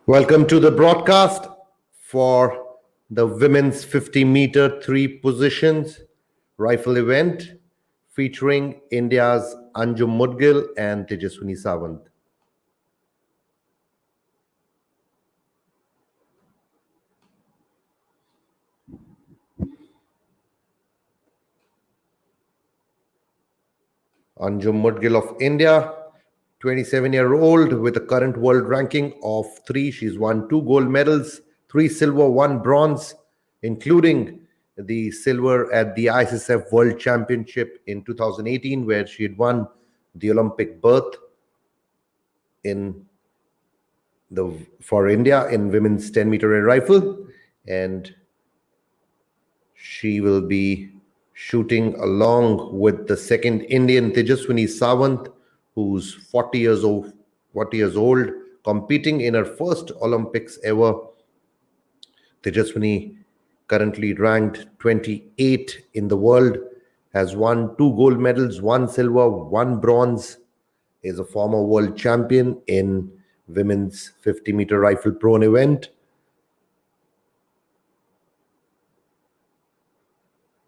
Welcome to the broadcast for the women's 50-meter three positions rifle event featuring India's Anjum Mudgil and Tejaswini Sawant. Anjum Mudgil of India, 27-year-old with a current world ranking of 3. She's won 2 gold medals, 3 silver, 1 bronze, including the silver at the ISSF World Championship in 2018, where she had won the Olympic berth for India in women's 10-meter air rifle. And she will be shooting along with the second Indian, Tejaswini Sawant, who's 40 years old, competing in her first Olympics ever. Tejaswini, currently ranked 28 in the world, has won 2 gold medals, 1 silver, 1 bronze, is a former world champion in women's 50-meter rifle prone event.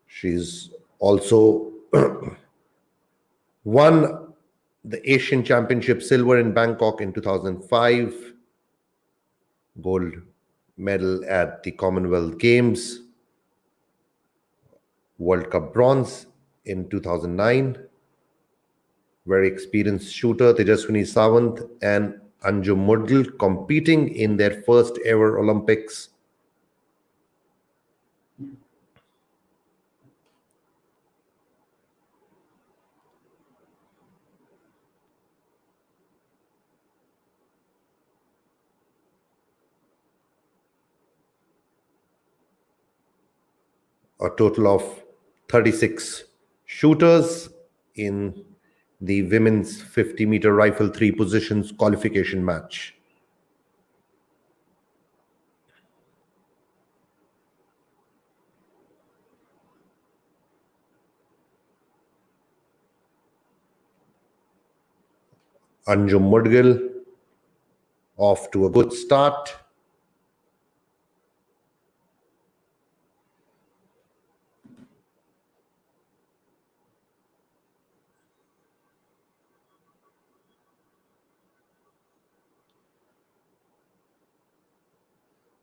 She's also won the Asian Championship silver in Bangkok in 2005, gold medal at the Commonwealth Games, World Cup bronze in 2009. Very experienced shooter, Tejaswini Sawant and Anjum Mudgil competing in their first ever Olympics. A total of 36 shooters in the women's 50-meter rifle 3 positions qualification match. Anjum Mudgil off to a good start.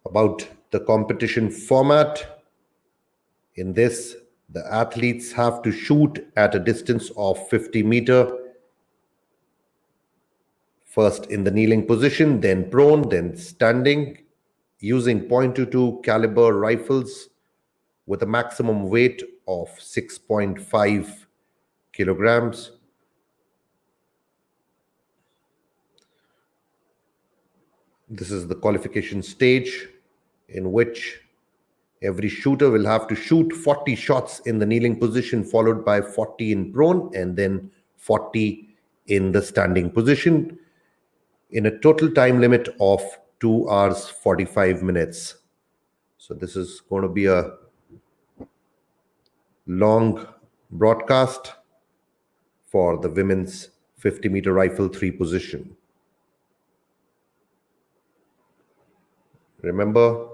About the competition format, in this, the athletes have to shoot at a distance of 50 meters, first in the kneeling position, then prone, then standing, using .22 caliber rifles with a maximum weight of 6.5 kilograms. This is the qualification stage in which every shooter will have to shoot 40 shots in the kneeling position, followed by 40 in prone, and then 40 in the standing position, in a total time limit of 2 hours 45 minutes. So this is going to be a long broadcast for the women's 50-meter rifle 3 position. Remember,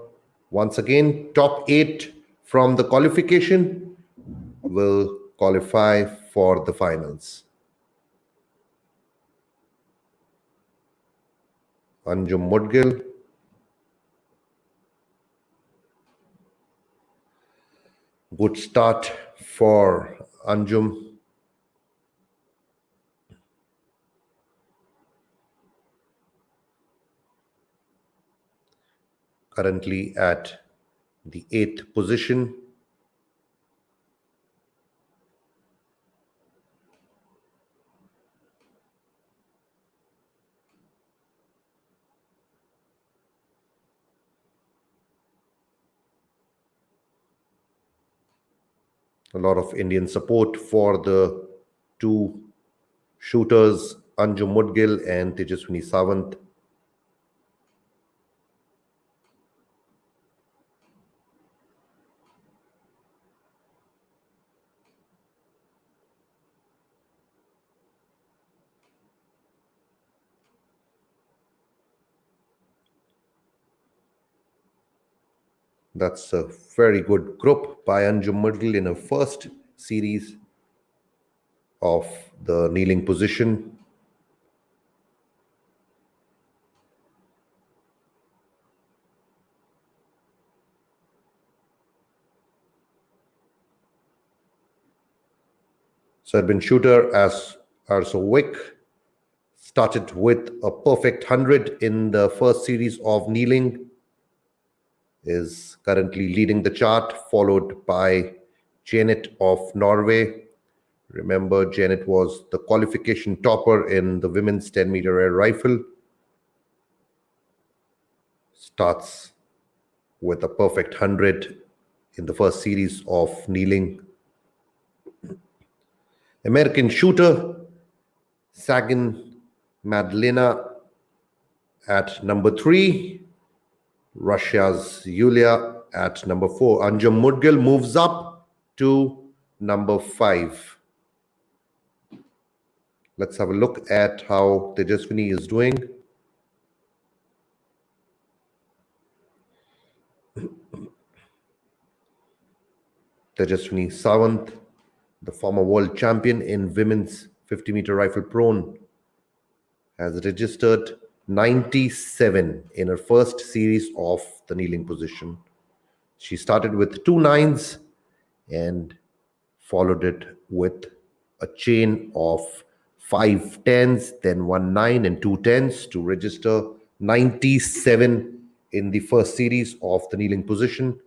once again, top 8 from the qualification will qualify for the finals. Anjum Mudgil, good start for Anjum. Currently at the 8th position. A lot of Indian support for the 2 shooters, Anjum Mudgil and Tejaswini Sawant. That's a very good group by Anjum Mudgal in her first series of the kneeling position. Serbian shooter as Arsovic started with a perfect 100 in the first series of kneeling, is currently leading the chart, followed by Janet of Norway. Remember, Janet was the qualification topper in the women's 10-meter air rifle. Starts with a perfect 100 in the first series of kneeling. American shooter Sagan Madlena at number 3. Russia's Yulia at number 4. Anjum Mudgal moves up to number 5. Let's have a look at how Tejaswini is doing. Tejaswini Sawant, the former world champion in women's 50-meter rifle prone, has registered 97 in her first series of the kneeling position. She started with 2 9s and followed it with a chain of 5 10s, then 1 9 and 2 10s to register 97 in the first series of the kneeling position.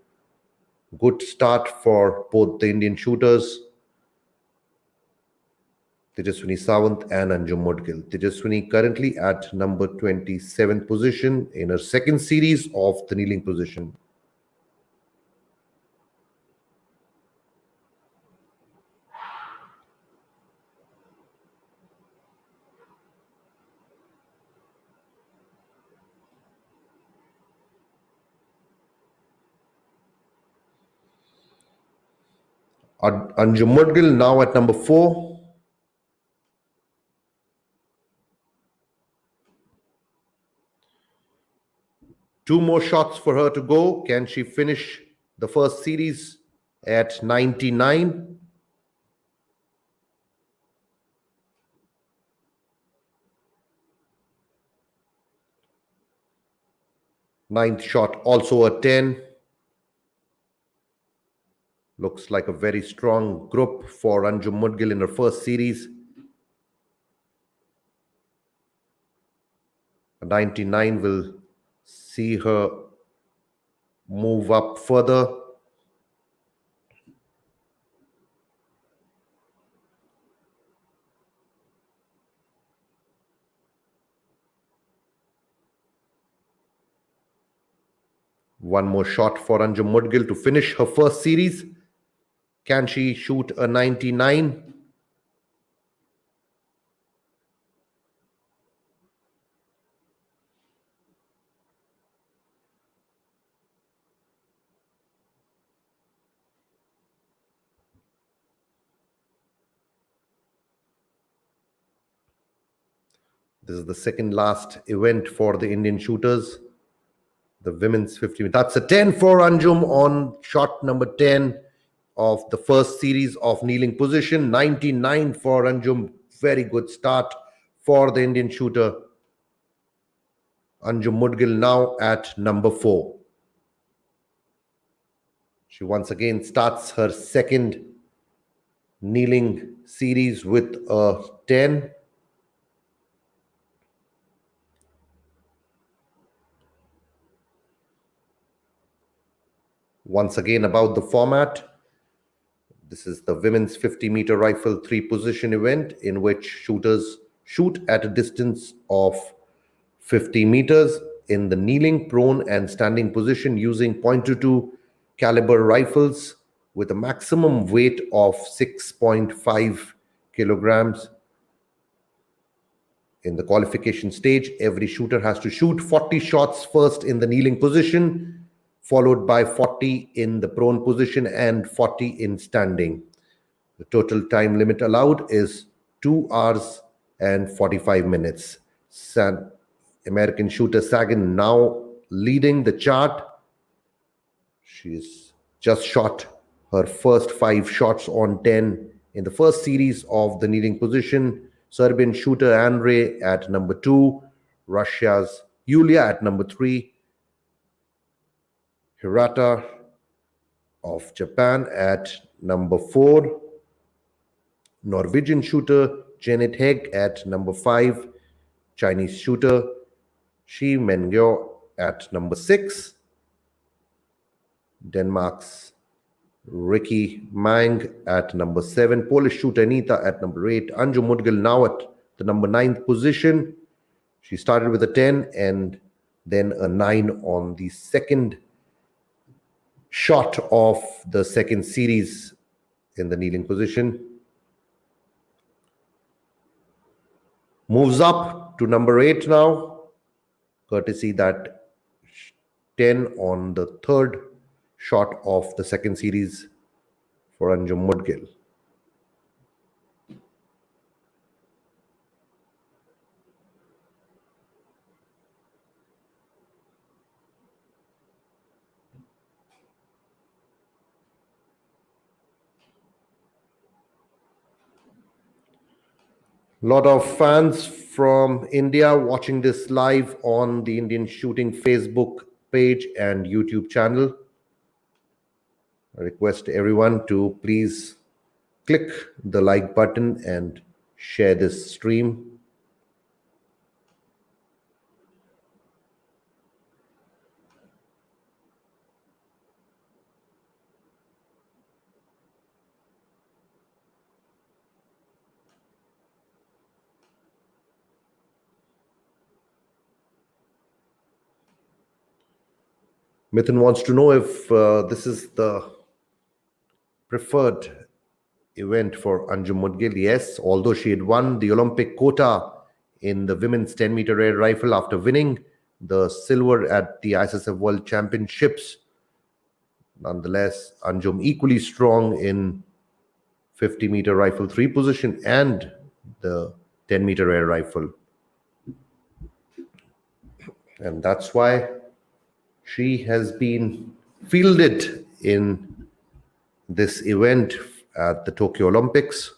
Good start for both the Indian shooters, Tejaswini Sawant and Anjum Mudgal. Tejaswini currently at number 27th position in her second series of the kneeling position. Anjum Mudgal now at number 4. Two more shots for her to go. Can she finish the first series at 99? Ninth shot, also a 10. Looks like a very strong group for Anjum Mudgal in her first series. A 99 will see her move up further. One more shot for Anjum Mudgal to finish her first series. Can she shoot a 99? This is the second last event for the Indian shooters. The women's 50. That's a 10 for Anjum on shot number 10 of the first series of kneeling position. 99 for Anjum. Very good start for the Indian shooter. Anjum Mudgal now at number 4. She once again starts her second kneeling series with a 10. Once again about the format. This is the women's 50-meter rifle 3-position event in which shooters shoot at a distance of 50 meters in the kneeling, prone and standing position using .22 caliber rifles with a maximum weight of 6.5 kilograms. In the qualification stage, every shooter has to shoot 40 shots first in the kneeling position, followed by 40 in the prone position and 40 in standing. The total time limit allowed is 2 hours and 45 minutes. American shooter Sagan now leading the chart. She's just shot her first 5 shots on 10 in the first series of the kneeling position. Serbian shooter Andre at number 2, Russia's Yulia at number 3, Hirata of Japan at number 4, Norwegian shooter Janet Hegg at number 5, Chinese shooter Shi Mengyo at number 6, Denmark's Ricky Mang at number 7, Polish shooter Anita at number 8, Anju Mudgal now at the number 9th position. She started with a 10 and then a 9 on the second shot of the second series in the kneeling position. Moves up to number 8 now, courtesy that 10 on the third shot of the second series for Anjum Mudgil. Lot of fans from India watching this live on the Indian Shooting Facebook page and YouTube channel. I request everyone to please click the like button and share this stream. Mithun wants to know if this is the preferred event for Anjum Mudgil. Yes, although she had won the Olympic quota in the women's 10-meter air rifle after winning the silver at the ISSF World Championships. Nonetheless, Anjum equally strong in 50-meter rifle 3 position and the 10-meter air rifle. And that's why she has been fielded in this event at the Tokyo Olympics.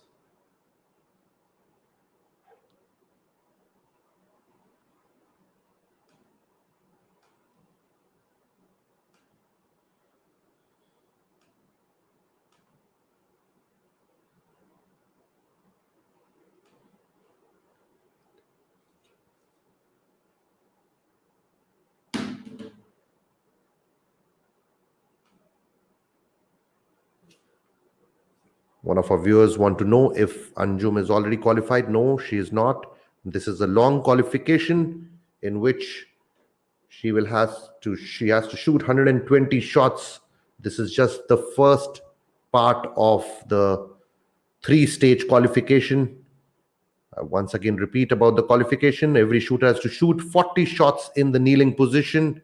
One of our viewers want to know if Anjum is already qualified. No, she is not. This is a long qualification in which she has to shoot 120 shots. This is just the first part of the 3-stage qualification. I once again repeat about the qualification. Every shooter has to shoot 40 shots in the kneeling position,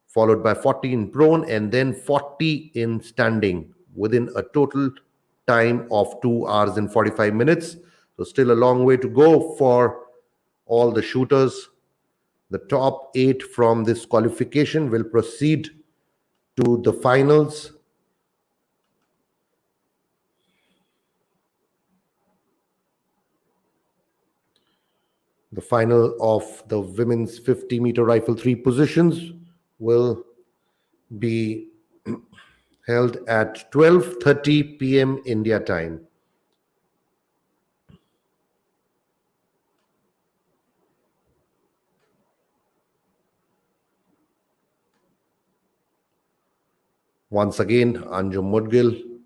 followed by 40 in prone and then 40 in standing within a total time of 2 hours and 45 minutes. So still a long way to go for all the shooters. The top 8 from this qualification will proceed to the finals. The final of the women's 50-meter rifle 3 positions will be held at 12:30 p.m. India time. Once again, Anjum Mudgil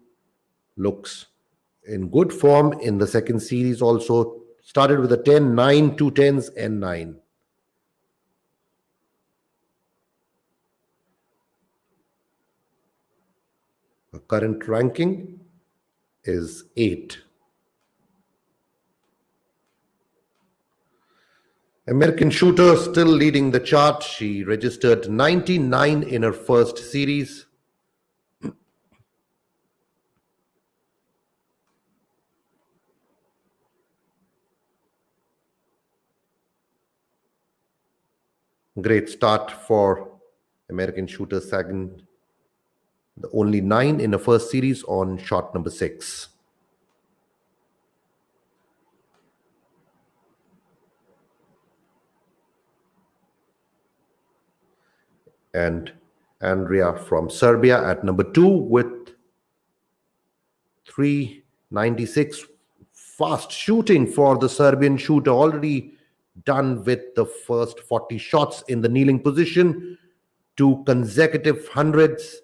looks in good form in the second series also. Started with a 10, 9, 2 10s and 9. Her current ranking is 8. American shooter still leading the chart. She registered 99 in her first series. Great start for American shooter Sagan the only 9 in the first series on shot number 6. And Andrea from Serbia at number 2 with 396. Fast shooting for the Serbian shooter, already done with the first 40 shots in the kneeling position, 2 consecutive hundreds,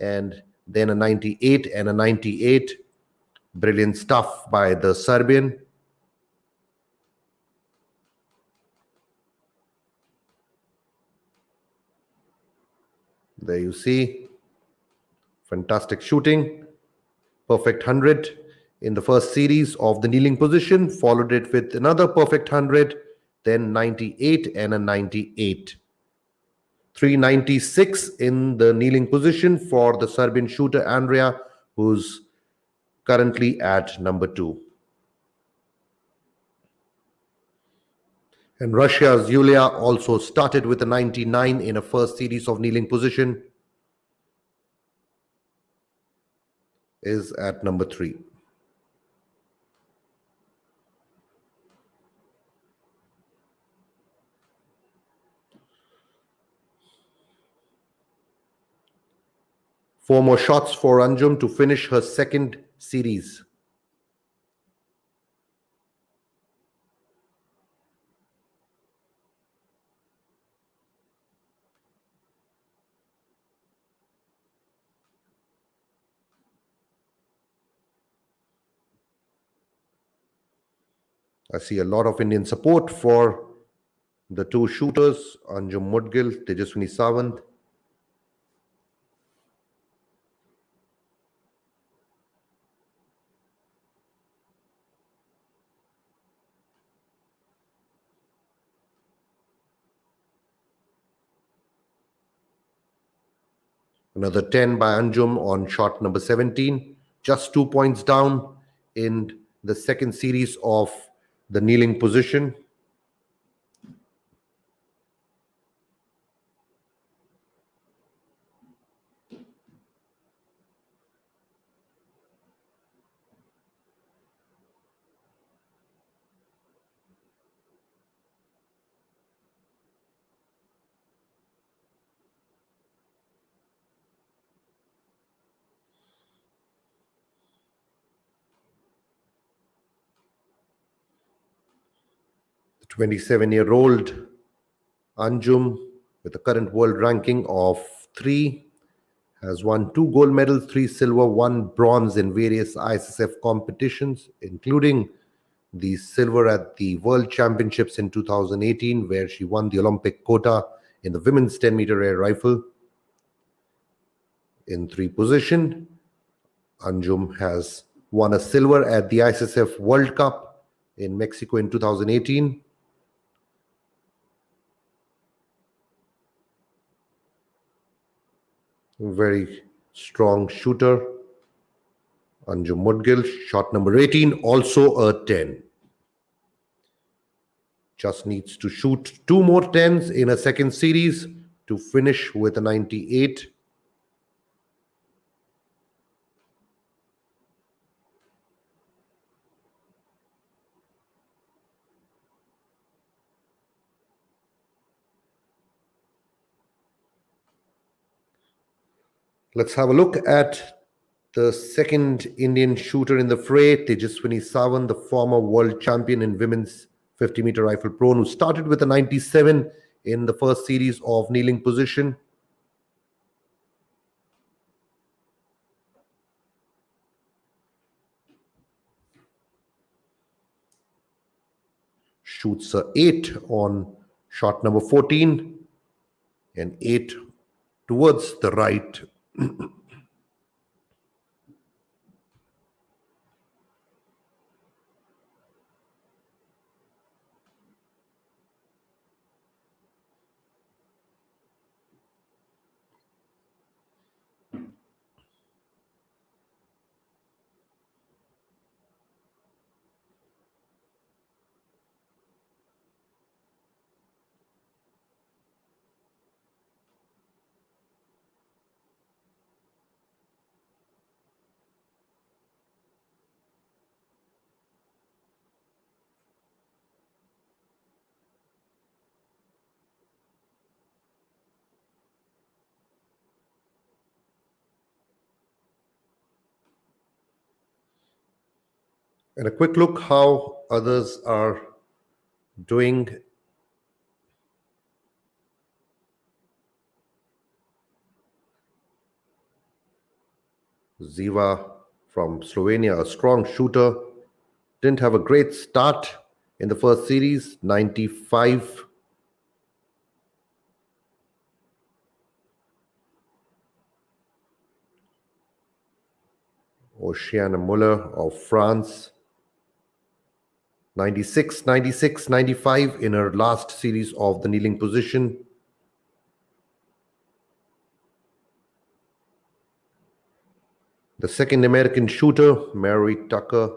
and then a 98 and a 98. Brilliant stuff by the Serbian. There you see, fantastic shooting, perfect 100 in the first series of the kneeling position, followed it with another perfect 100, then 98 and a 98. 396 in the kneeling position for the Serbian shooter Andrea, who's currently at number 2. And Russia's Yulia also started with a 99 in a first series of kneeling position, is at number 3. Four more shots for Anjum to finish her second series. I see a lot of Indian support for the 2 shooters, Anjum Mudgil, Tejaswini Sawant. Another 10 by Anjum on shot number 17. Just 2 points down in the second series of the kneeling position. The 27-year-old Anjum, with a current world ranking of 3, has won 2 gold medals, 3 silver, 1 bronze in various ISSF competitions, including the silver at the World Championships in 2018, where she won the Olympic quota in the women's 10-meter air rifle. In 3 position, Anjum has won a silver at the ISSF World Cup in Mexico in 2018. Very strong shooter. Anjum Mudgil, shot number 18, also a 10. Just needs to shoot 2 more 10s in a second series to finish with a 98. Let's have a look at the second Indian shooter in the fray, Tejaswini Sawant, the former world champion in women's 50-meter rifle prone, who started with a 97 in the first series of kneeling position. Shoots a 8 on shot number 14, and 8 towards the right. And a quick look how others are doing. Ziva from Slovenia, a strong shooter, didn't have a great start in the first series, 95. Oceana Muller of France, 96, 96, 95 in her last series of the kneeling position. The second American shooter, Mary Tucker.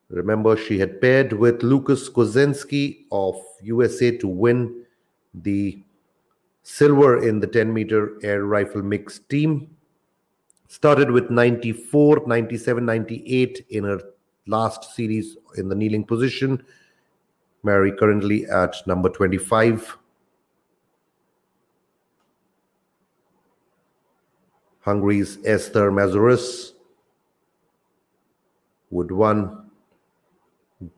Remember, she had paired with Lucas Kozenski of USA to win the silver in the 10-meter air rifle mixed team. Started with 94, 97, 98 in her last series in the kneeling position. Mary currently at number 25. Hungary's Esther Mazuris would won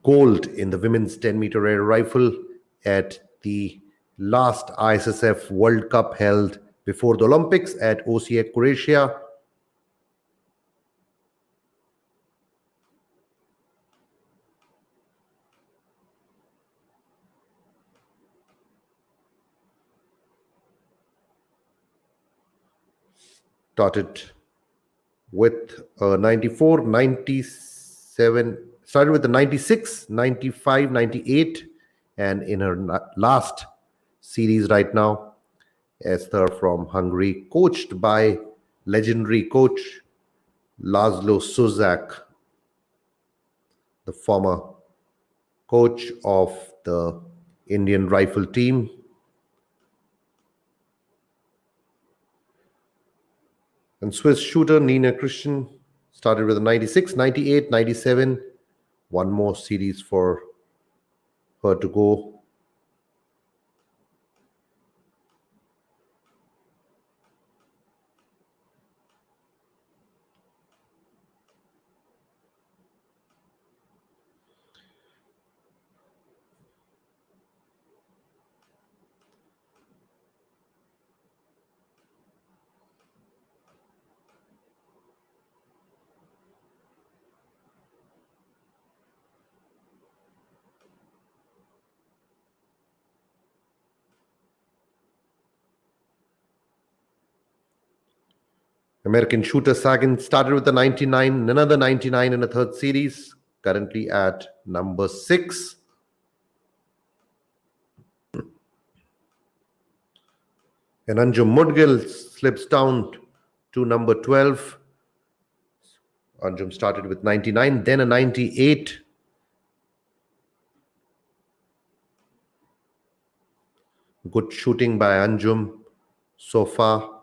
gold in the women's 10-meter air rifle at the last ISSF World Cup held before the Olympics at Osijek, Croatia. Started with 94, 97, started with the 96, 95, 98, and in her last series right now, Esther from Hungary, coached by legendary coach Laszlo Suzak, the former coach of the Indian rifle team. And Swiss shooter Nina Christian started with a 96, 98, 97. One more series for her to go. American shooter Sagan started with a 99, another 99 in the third series, currently at number 6. And Anjum Mudgil slips down to number 12. Anjum started with 99, then a 98. Good shooting by Anjum so far.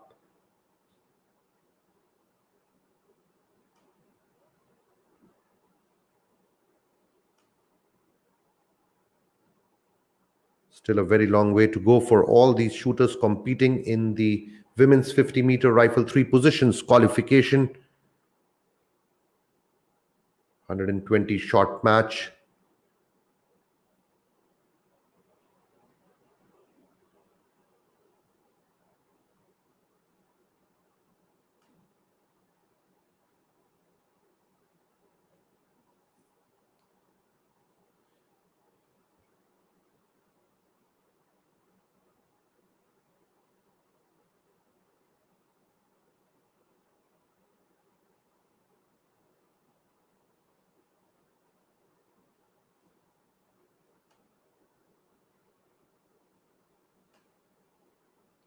Still a very long way to go for all these shooters competing in the women's 50-meter rifle 3 positions qualification. 120 shot match.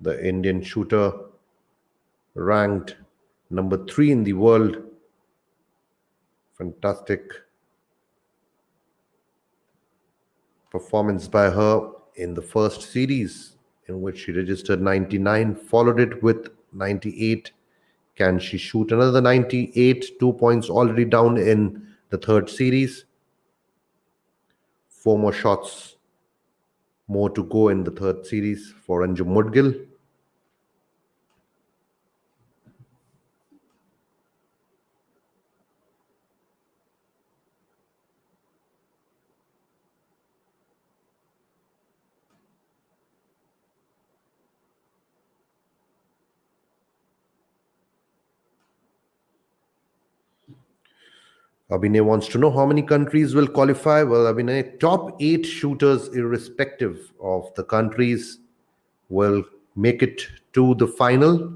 The Indian shooter ranked number 3 in the world. Fantastic performance by her in the first series, in which she registered 99, followed it with 98. Can she shoot another 98? 2 points already down in the third series. 4 more shots more to go in the third series for Anjum Mudgil. Abhinay wants to know how many countries will qualify. Well, Abhinay, top 8 shooters, irrespective of the countries, will make it to the final.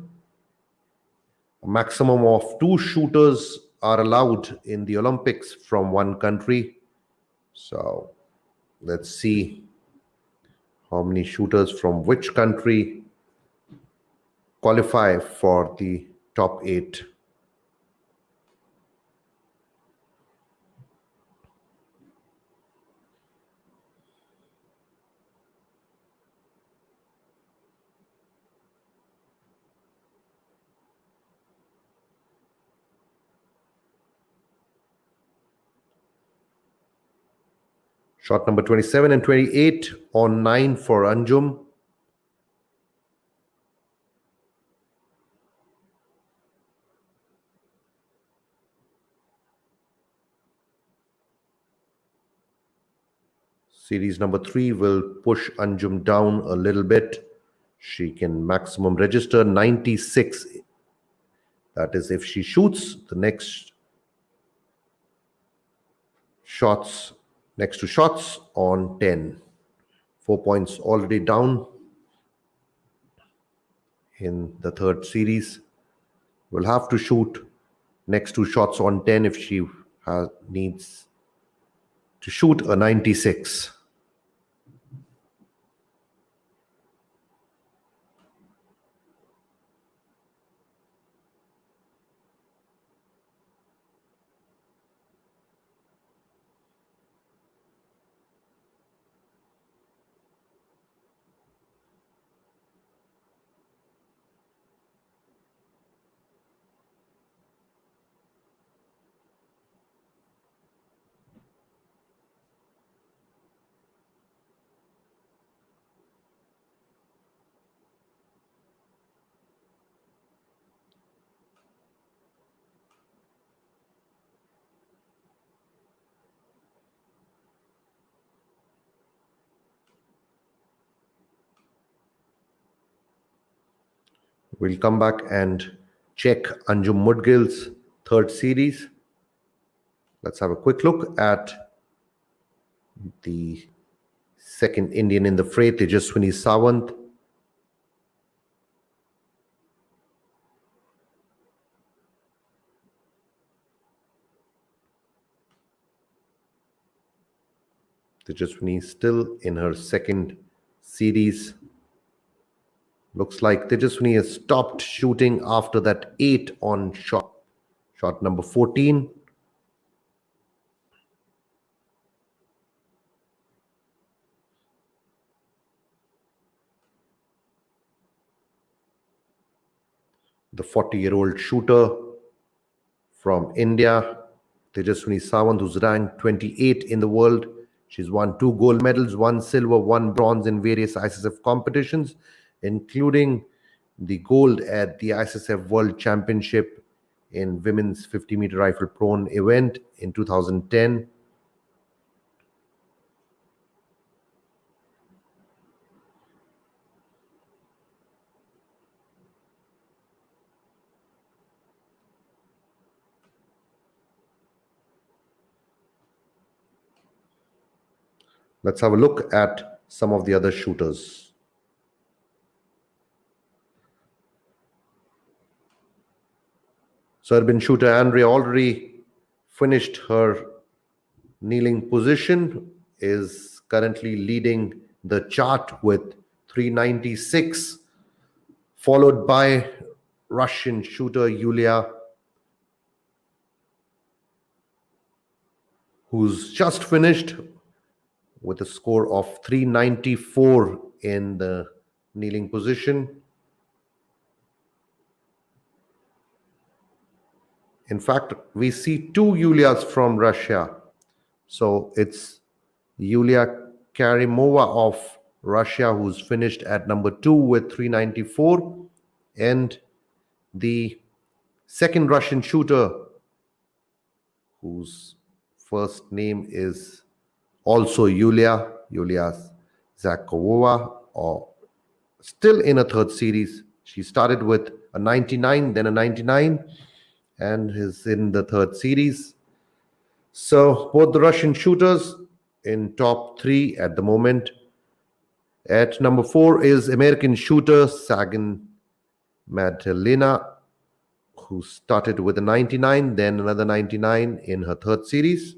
A maximum of 2 shooters are allowed in the Olympics from one country. So let's see how many shooters from which country qualify for the top 8. Shot number 27 and 28 on 9 for Anjum. Series number 3 will push Anjum down a little bit. She can maximum register 96. That is if she shoots the next to shots on 10. 4 points already down in the third series. Will have to shoot next 2 shots on 10 if she needs to shoot a 96. We'll come back and check Anjum Mudgil's third series. Let's have a quick look at the second Indian in the fray, Tejaswini Sawant. Tejaswini still in her second series. Looks like Tejaswini has stopped shooting after that 8 on shot number 14. The 40-year-old shooter from India, Tejaswini Sawant, who's ranked 28 in the world. She's won 2 gold medals, 1 silver, 1 bronze in various ISSF competitions, including the gold at the ISSF World Championship in women's 50-meter rifle prone event in 2010. Let's have a look at some of the other shooters. Serbian shooter Andrea already finished her kneeling position, is currently leading the chart with 396, followed by Russian shooter Yulia, who's just finished with a score of 394 in the kneeling position. In fact, we see 2 Yulias from Russia. So it's Yulia Karimova of Russia, who's finished at number 2 with 394, and the second Russian shooter, whose first name is also Yulia Zakharova, or still in a third series. She started with a 99, then a 99, and is in the third series. So both the Russian shooters in top three at the moment. At number 4 is American shooter Sagan Madalena, who started with a 99, then another 99 in her third series.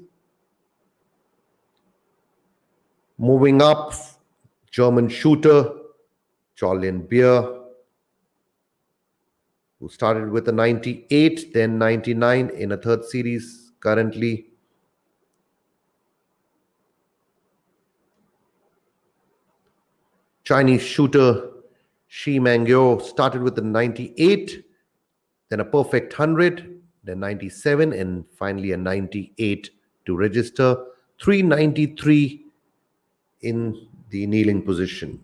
Moving up, German shooter Julian Beer, who started with a 98, then 99 in a third series currently. Chinese shooter Shi Mangyo started with a 98, then a perfect 100, then 97, and finally a 98 to register 393 in the kneeling position.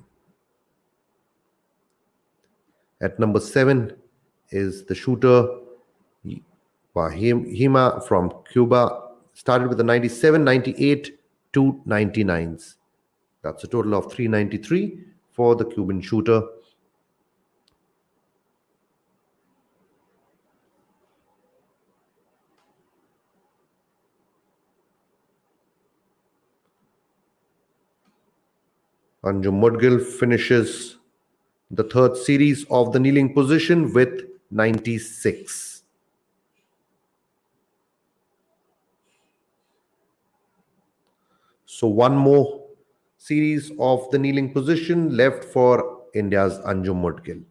At number 7 is the shooter Hima from Cuba, started with a 97, 98, 299s. That's a total of 393 for the Cuban shooter. Anjum Mudgil finishes the third series of the kneeling position with 96. So one more series of the kneeling position left for India's Anjum Mudgil.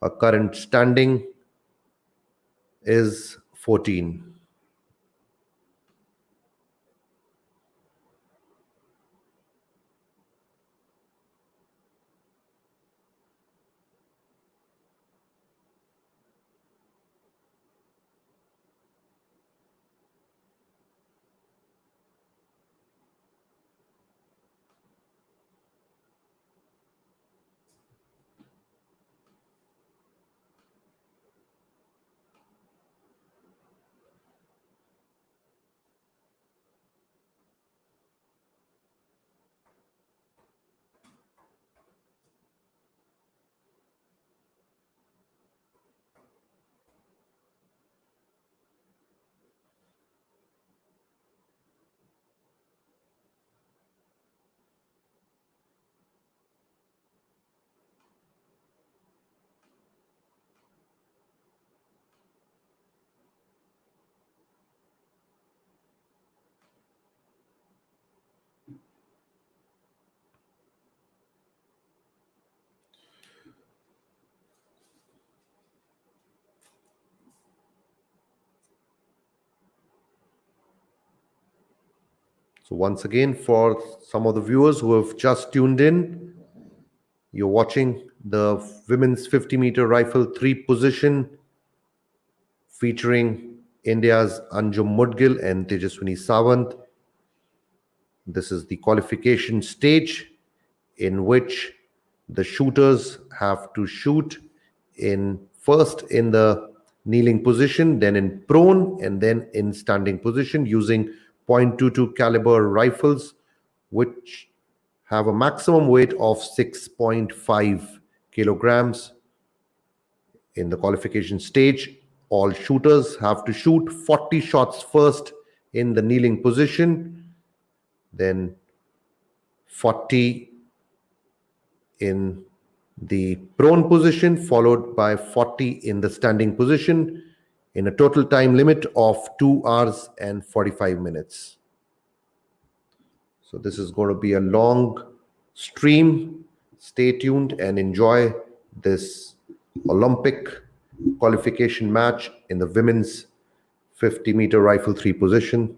Our current standing is 14. So once again, for some of the viewers who have just tuned in, you're watching the women's 50-meter rifle 3 position featuring India's Anjum Mudgil and Tejaswini Sawant. This is the qualification stage in which the shooters have to shoot in first in the kneeling position, then in prone, and then in standing position using .22 caliber rifles, which have a maximum weight of 6.5 kilograms. In the qualification stage, all shooters have to shoot 40 shots first in the kneeling position, then 40 in the prone position, followed by 40 in the standing position, in a total time limit of 2 hours and 45 minutes. So this is going to be a long stream. Stay tuned and enjoy this Olympic qualification match in the women's 50-meter rifle 3 position.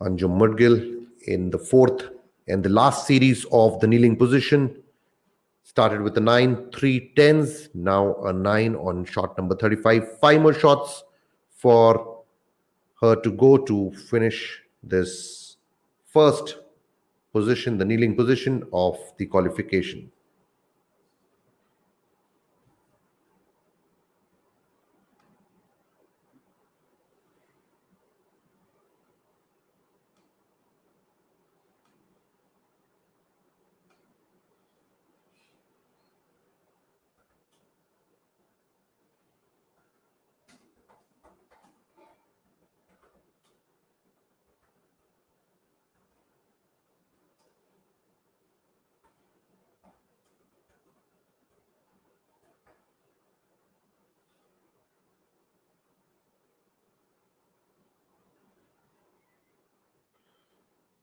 Anjum Mudgil in the fourth and the last series of the kneeling position started with a 9, 3 10s, now a 9 on shot number 35. 5 more shots for her to go to finish this first position, the kneeling position of the qualification.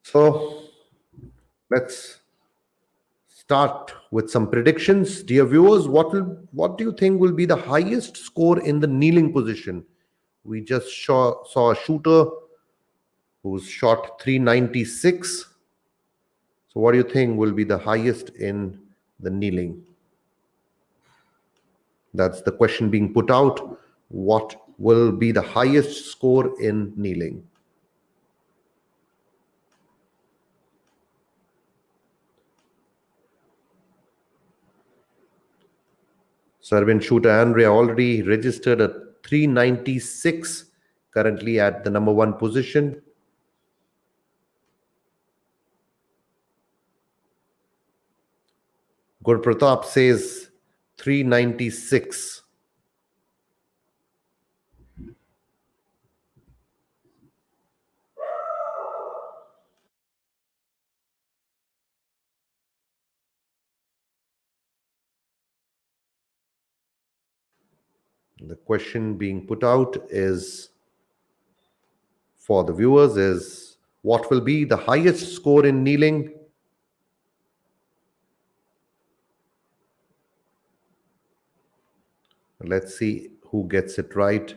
So let's start with some predictions. Dear viewers, what do you think will be the highest score in the kneeling position? We just saw a shooter who's shot 396. So what do you think will be the highest in the kneeling? That's the question being put out. What will be the highest score in kneeling? Serbian shooter Andrea already registered a 396, currently at the number one position. Gur Pratap says 396. The question being put out is for the viewers is what will be the highest score in kneeling? Let's see who gets it right.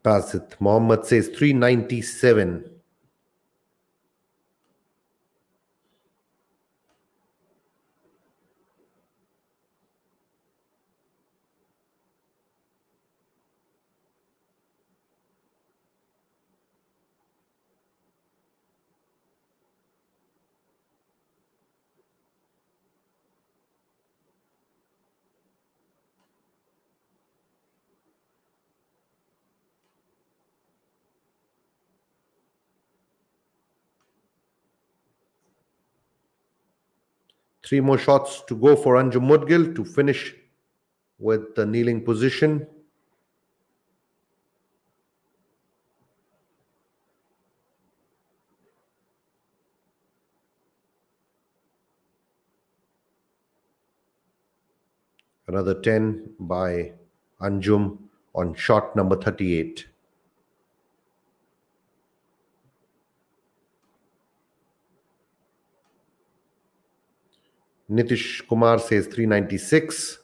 Basit Mohammed says 397. Three more shots to go for Anjum Mudgil to finish with the kneeling position. Another 10 by Anjum on shot number 38. Nitish Kumar says 396.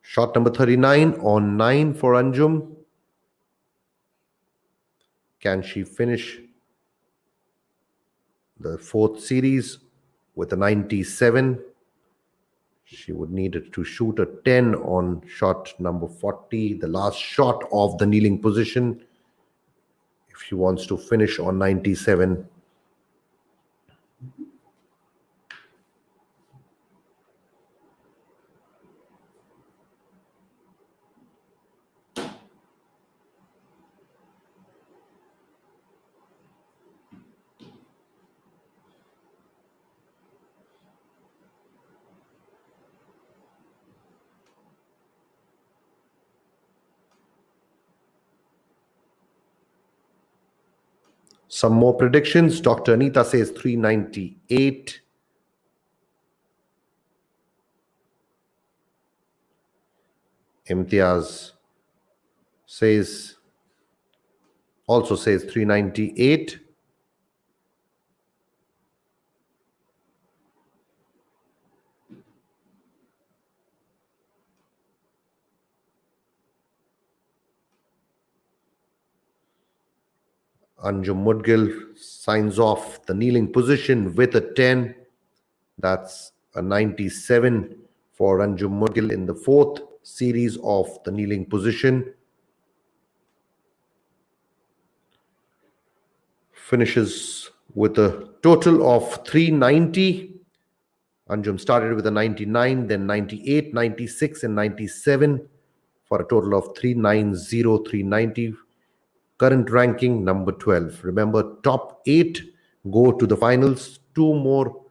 Shot number 39 on 9 for Anjum. Can she finish the fourth series with a 97? She would need to shoot a 10 on shot number 40, the last shot of the kneeling position, if she wants to finish on 97. Some more predictions. Dr. Anita says 398. Imtiaz also says 398. Anjum Mudgil signs off the kneeling position with a 10. That's a 97 for Anjum Mudgil in the fourth series of the kneeling position. Finishes with a total of 390. Anjum started with a 99, then 98, 96, and 97 for a total of 390, 390. Current ranking number 12. Remember, top 8 go to the finals. 2 more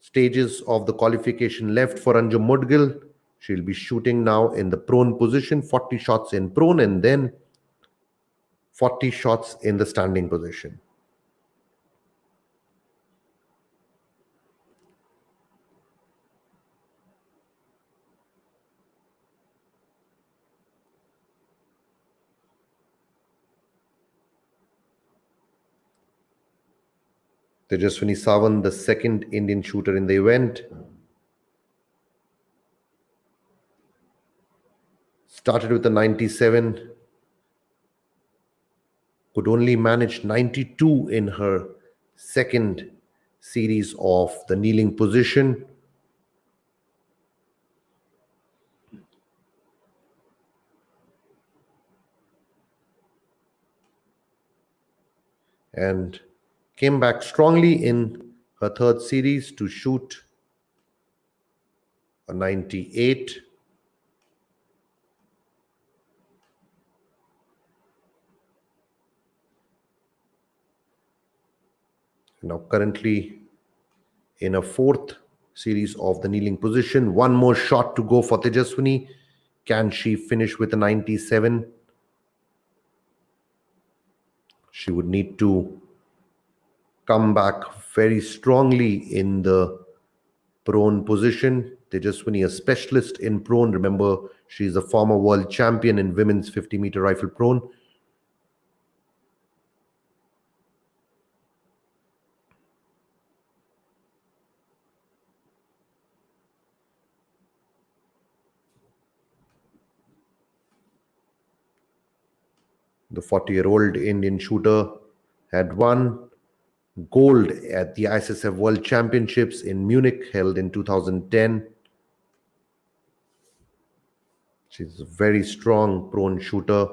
stages of the qualification left for Anjum Mudgil. She'll be shooting now in the prone position, 40 shots in prone and then 40 shots in the standing position. Tejaswini Sawant, the second Indian shooter in the event, started with a 97, could only manage 92 in her second series of the kneeling position. And came back strongly in her third series to shoot a 98. Now currently in a fourth series of the kneeling position. One more shot to go for Tejaswini. Can she finish with a 97? She would need to come back very strongly in the prone position. Tejaswini, a specialist in prone. Remember, she's a former world champion in women's 50-meter rifle prone. The 40-year-old Indian shooter had won gold at the ISSF World Championships in Munich, held in 2010. She's a very strong prone shooter.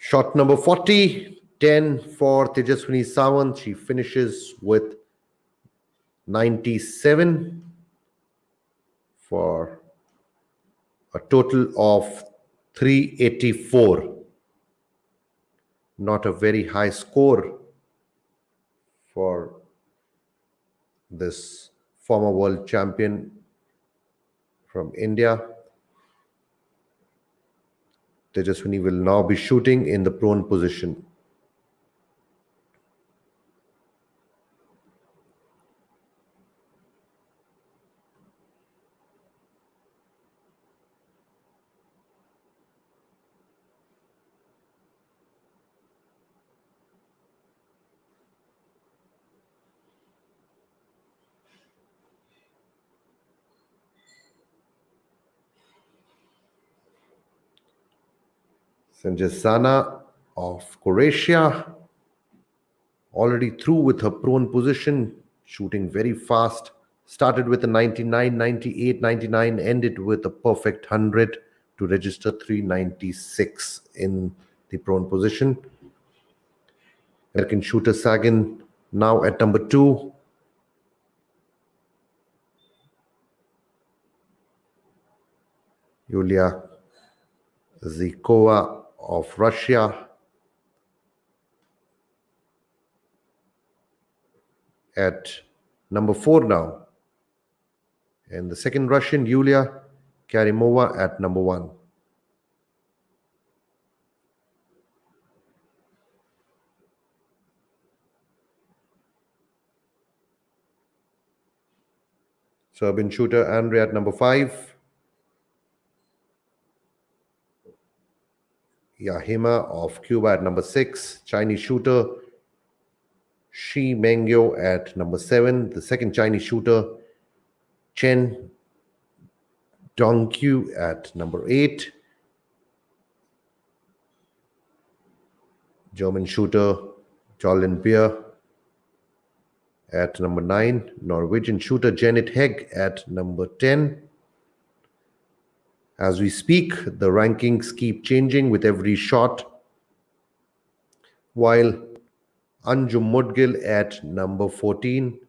Shot number 40, 10 for Tejaswini Sawant. She finishes with 97 for a total of 384. Not a very high score for this former world champion from India. Tejaswini will now be shooting in the prone position. Sanjay of Croatia already through with her prone position, shooting very fast. Started with a 99, 98, 99, ended with a perfect 100 to register 396 in the prone position. American shooter Sagan now at number 2. Yulia Zykova of Russia at number 4 now. And the second Russian, Yulia Karimova, at number 1. Serbian shooter Andre at number 5. Yahima of Cuba at number 6. Chinese shooter Shi Mengyo at number 7. The second Chinese shooter Chen Dongqiu at number 8. German shooter Jolin Beer at number 9. Norwegian shooter Janet Hegg at number 10. As we speak, the rankings keep changing with every shot, while Anjum Mudgil at number 14.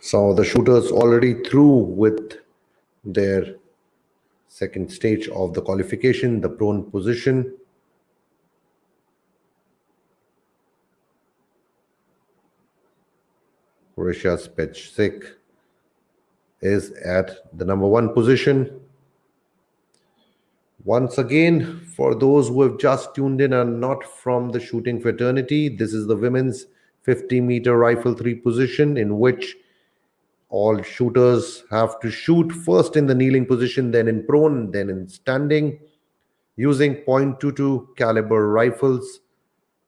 Some of the shooters already through with their second stage of the qualification, the prone position. Croatia's Pecic is at the number 1 position. Once again, for those who have just tuned in and not from the shooting fraternity, this is the women's 50-meter rifle 3 position, in which all shooters have to shoot first in the kneeling position, then in prone, then in standing, using .22 caliber rifles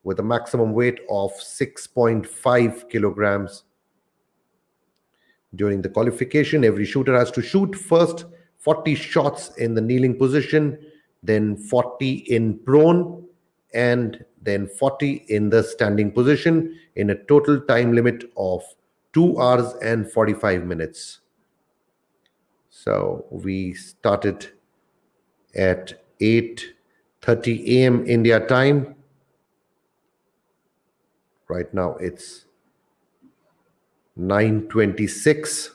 with a maximum weight of 6.5 kilograms. During the qualification, every shooter has to shoot first 40 shots in the kneeling position, then 40 in prone, and then 40 in the standing position, in a total time limit of 2 hours and 45 minutes. So we started at 8:30 a.m. India time. Right now it's 9:26.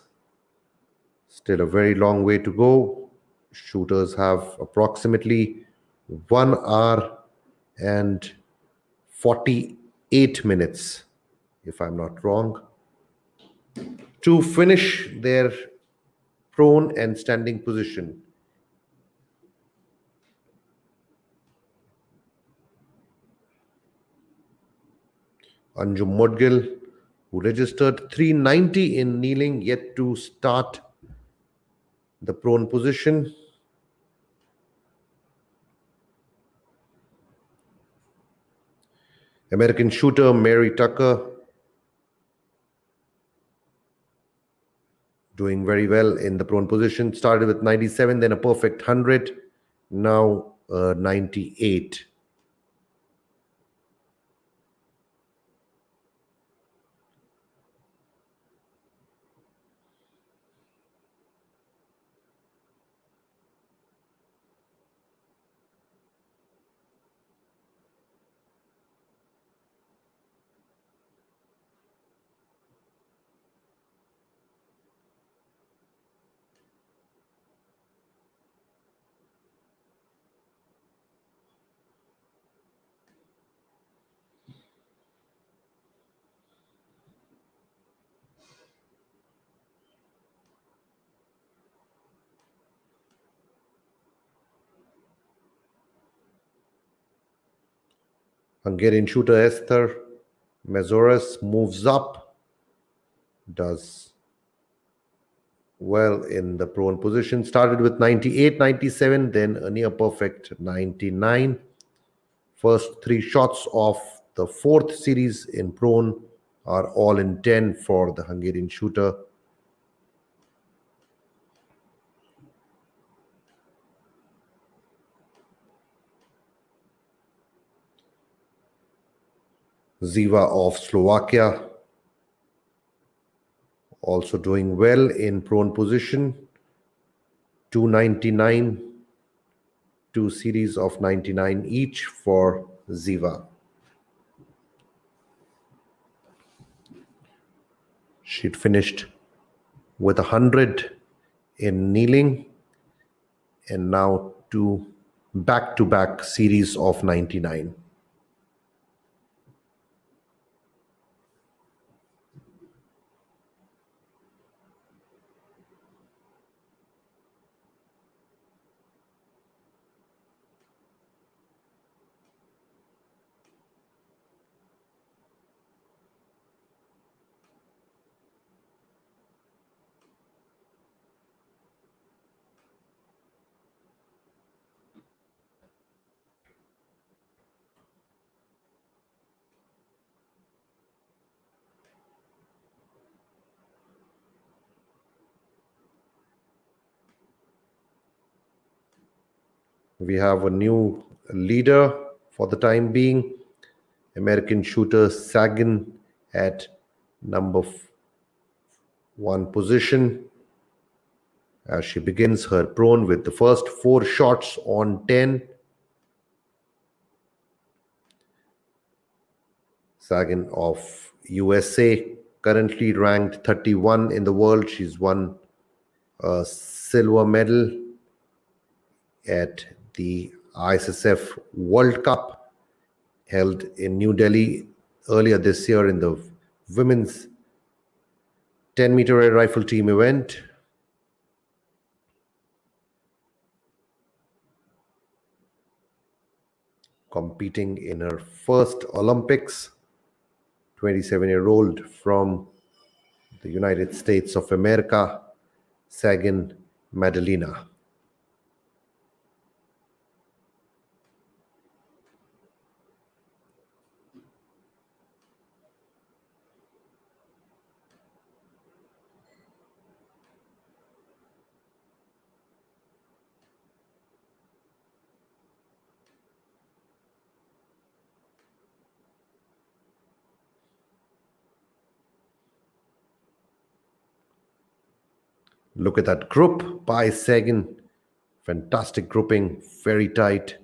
Still a very long way to go. Shooters have approximately 1 hour and 48 minutes, if I'm not wrong, to finish their prone and standing position. Anjum Modgil, who registered 390 in kneeling, yet to start the prone position. American shooter Mary Tucker doing very well in the prone position. Started with 97, then a perfect 100, now 98. Hungarian shooter Esther Mazoras moves up, does well in the prone position. Started with 98, 97, then a near perfect 99. First 3 shots of the 4th series in prone are all in 10 for the Hungarian shooter. Ziva of Slovakia also doing well in prone position. 299, 2 series of 99 each for Ziva. She'd finished with 100 in kneeling, and now 2 back-to-back series of 99. We have a new leader for the time being. American shooter Sagan at number 1 position, as she begins her prone with the first 4 shots on 10. Sagan of USA currently ranked 31 in the world. She's won a silver medal at the ISSF World Cup held in New Delhi earlier this year in the women's 10-meter air rifle team event. Competing in her first Olympics, 27-year-old from the United States of America, Sagan Madalena. Look at that group by Sagan. Fantastic grouping, very tight.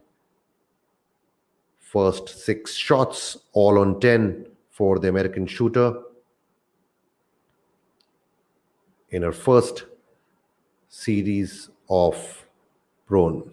First 6 shots, all on 10 for the American shooter in her first series of prone.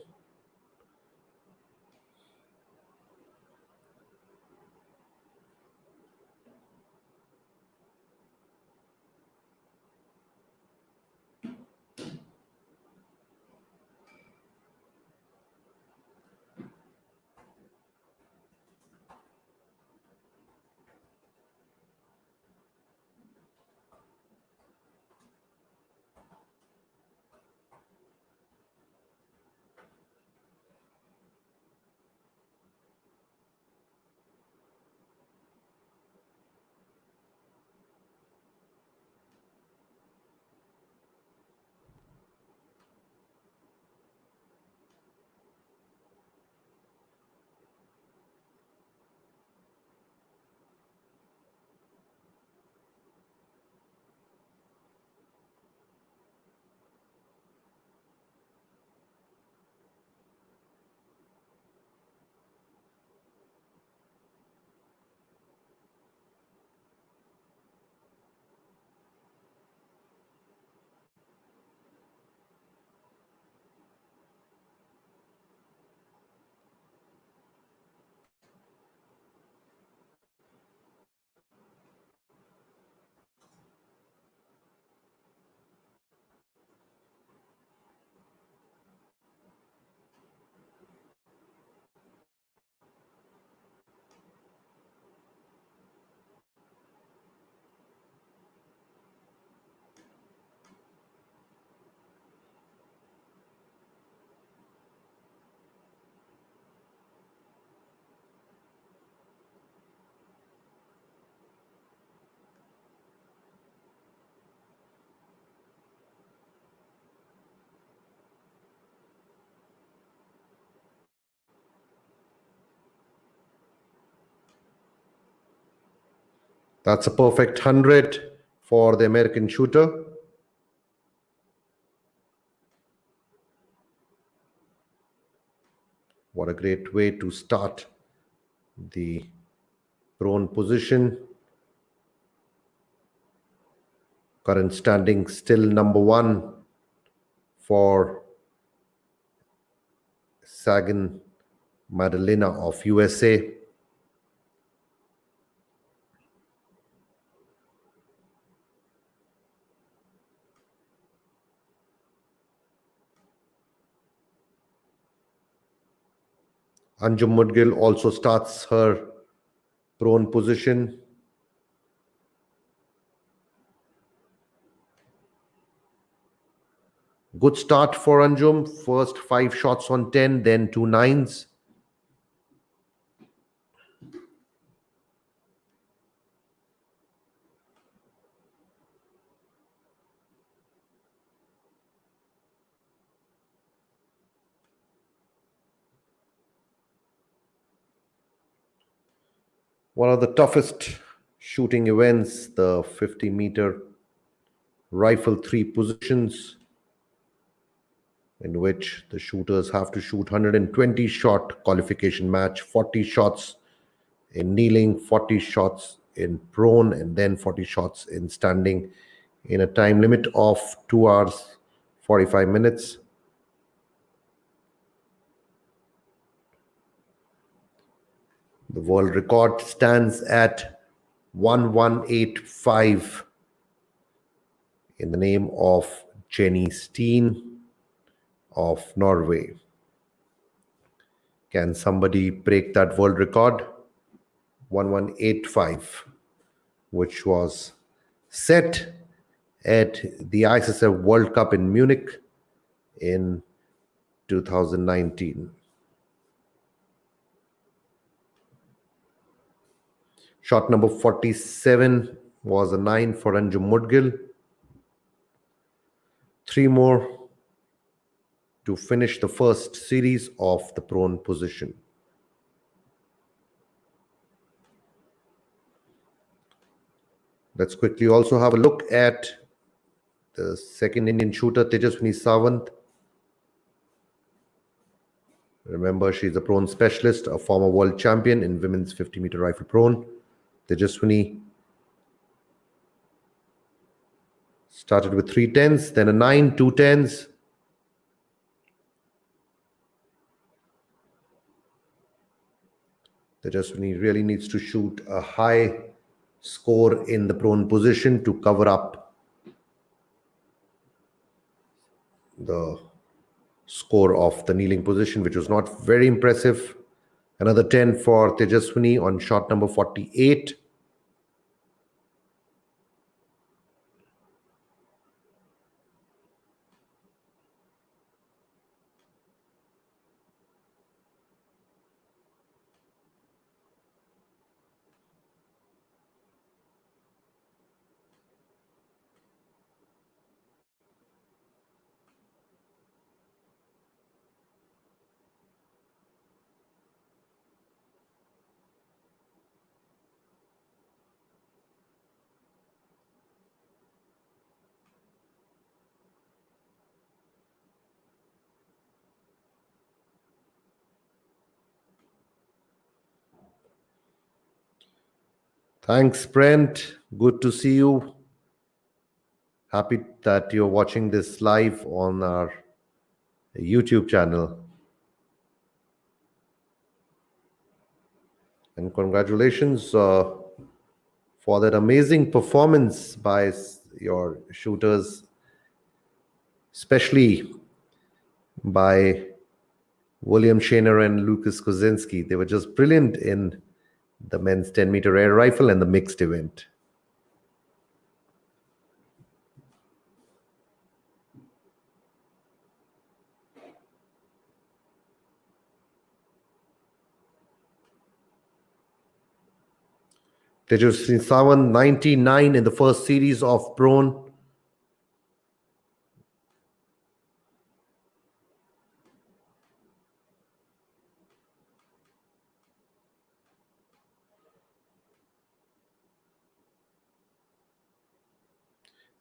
That's a perfect 100 for the American shooter. What a great way to start the prone position. Current standing still number 1 for Sagan Madalena of USA. Anjum Mudgil also starts her prone position. Good start for Anjum. First 5 shots on 10, then 2 9s. One of the toughest shooting events, the 50-meter rifle 3 positions, in which the shooters have to shoot 120 shot qualification match, 40 shots in kneeling, 40 shots in prone, and then 40 shots in standing in a time limit of 2 hours 45 minutes. The world record stands at 1185 in the name of Jenny Steen of Norway. Can somebody break that world record? 1185, which was set at the ISSF World Cup in Munich in 2019. Shot number 47 was a 9 for Anjum Mudgil. 3 more to finish the first series of the prone position. Let's quickly also have a look at the second Indian shooter, Tejaswini Sawant. Remember, she's a prone specialist, a former world champion in women's 50-meter rifle prone. Tejaswini started with 3 10s, then a 9, 2 10s. Tejaswini really needs to shoot a high score in the prone position to cover up the score of the kneeling position, which was not very impressive. Another 10 for Tejaswini on shot number 48. Thanks, Brent. Good to see you. Happy that you're watching this live on our YouTube channel. And congratulations for that amazing performance by your shooters, especially by William Shaner and Lucas Kozinski. They were just brilliant in the men's 10-meter air rifle and the mixed event. Tejaswini Sawant, 99 in the first series of prone.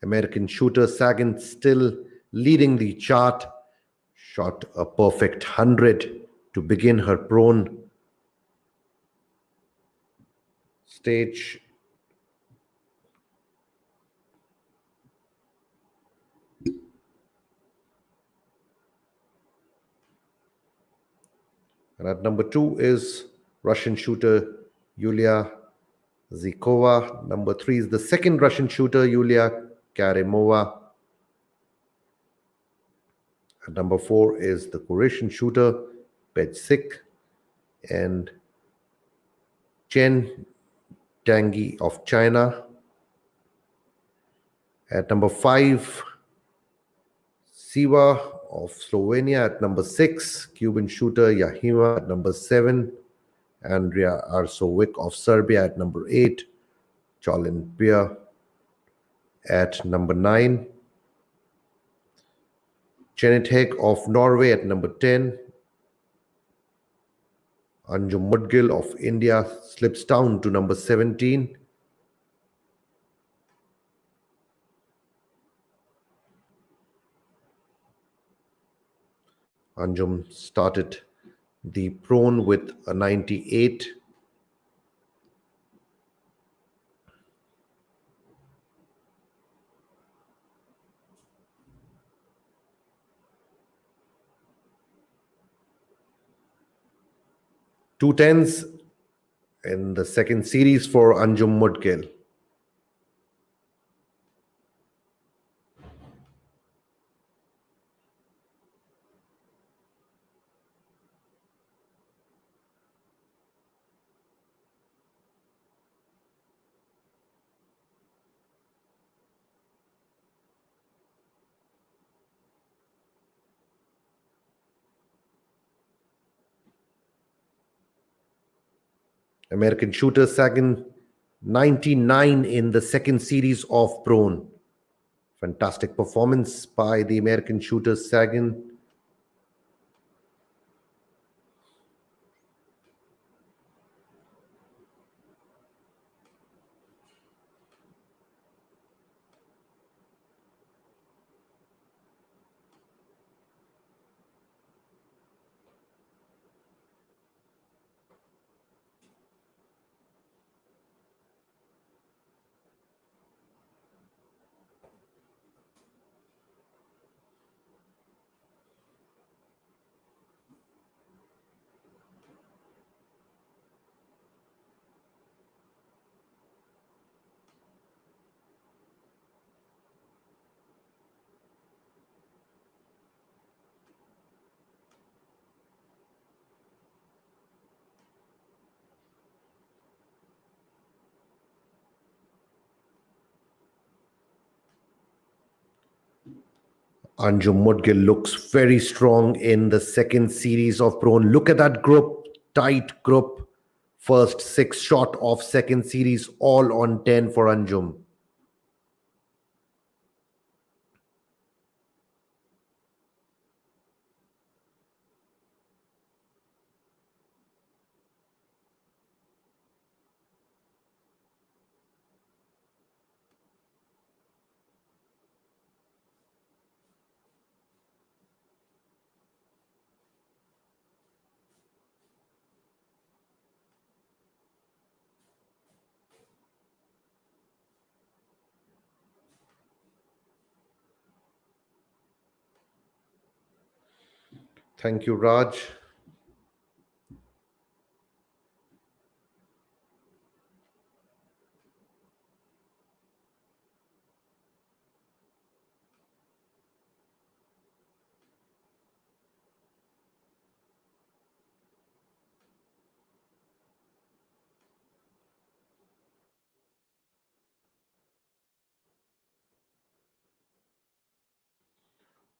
American shooter Sagan still leading the chart. Shot a perfect 100 to begin her prone stage. And at number 2 is Russian shooter Yulia Zykova. Number 3 is the second Russian shooter, Yulia Karimova. At number 4 is the Croatian shooter, Pejsik, and Chen Tangi of China. At number 5, Siva of Slovenia. At number 6, Cuban shooter Yahima. At number 7, Andrea Arsovic of Serbia. At number 8, Cholin Pia. At number 9, Janet Hegg of Norway. At number 10, Anjum Mudgil of India slips down to number 17. Anjum started the prone with a 98. Two tens in the second series for Anjum Mudgil. American shooter Sagan 99 in the second series of Prone. Fantastic performance by the American shooter Sagan. Anjum Mudgil looks very strong in the second series of Prone. Look at that group, tight group. First 6 shot of second series, all on 10 for Anjum. Thank you, Raj.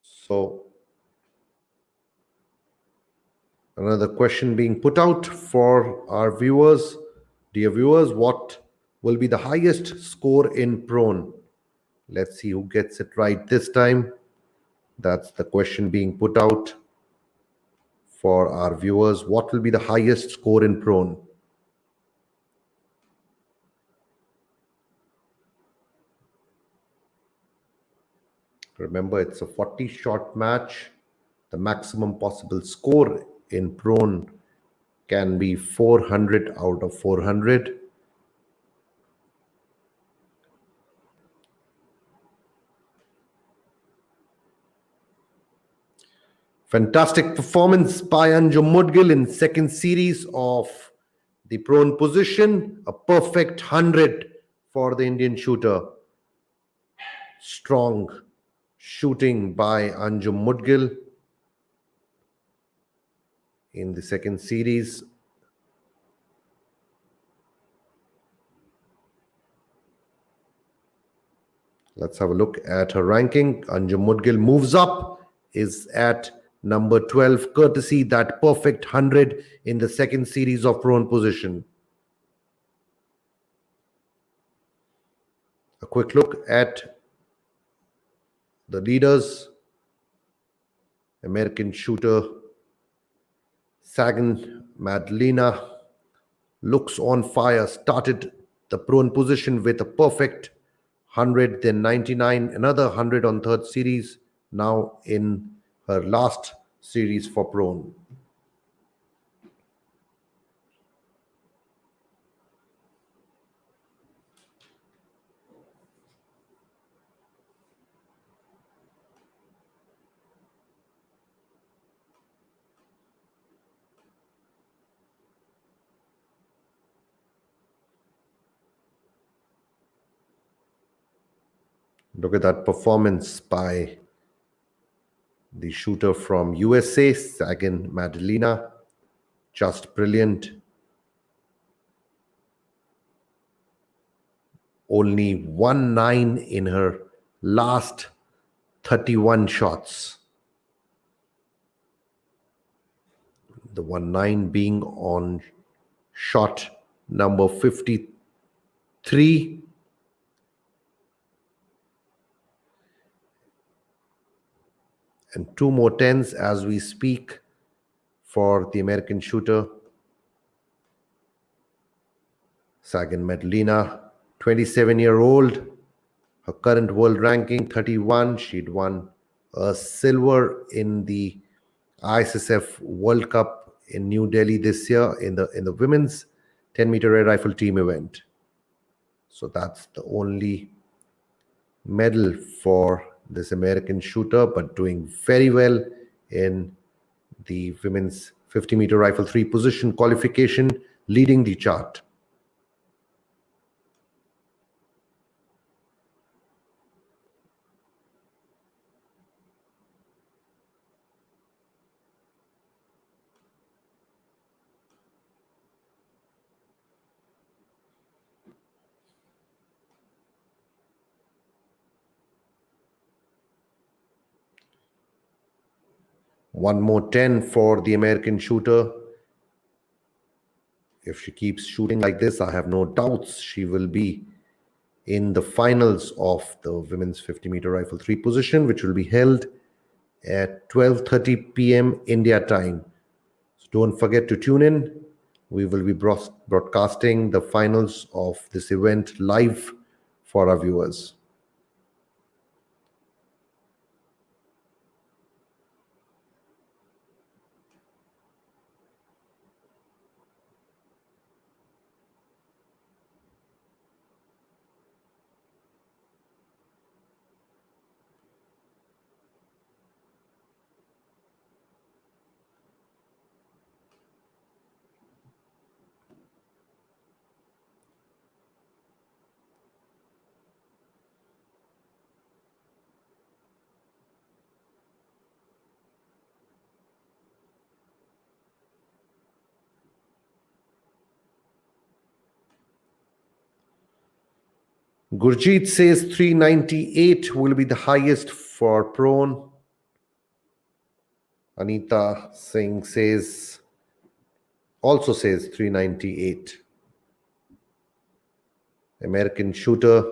So, another question being put out for our viewers. Dear viewers, what will be the highest score in Prone? Let's see who gets it right this time. That's the question being put out for our viewers. What will be the highest score in Prone? Remember, it's a 40-shot match. The maximum possible score in Prone can be 400 out of 400. Fantastic performance by Anjum Mudgil in second series of the Prone position. A perfect 100 for the Indian shooter. Strong shooting by Anjum Mudgil in the second series. Let's have a look at her ranking. Anjum Mudgil moves up, is at number 12, courtesy that perfect 100 in the second series of Prone position. A quick look at the leaders. American shooter Sagan Madlena looks on fire. Started the Prone position with a perfect 100, then 99, another 100 on third series, now in her last series for Prone. Look at that performance by the shooter from USA, Sagan Madalena. Just brilliant. Only 1-9 in her last 31 shots. The 1-9 being on shot number 53. And 2 more 10s as we speak for the American shooter. Sagan Madalena, 27-year-old. Her current world ranking, 31. She'd won a silver in the ISSF World Cup in New Delhi this year in the women's 10-meter air rifle team event. So that's the only medal for this American shooter, but doing very well in the women's 50-meter rifle 3 position qualification, leading the chart. One more 10 for the American shooter. If she keeps shooting like this, I have no doubts she will be in the finals of the women's 50-meter rifle 3 position, which will be held at 12:30 p.m. India time. So don't forget to tune in. We will be broadcasting the finals of this event live for our viewers. Gurjeet says 398 will be the highest for prone. Anita Singh also says 398. American shooter.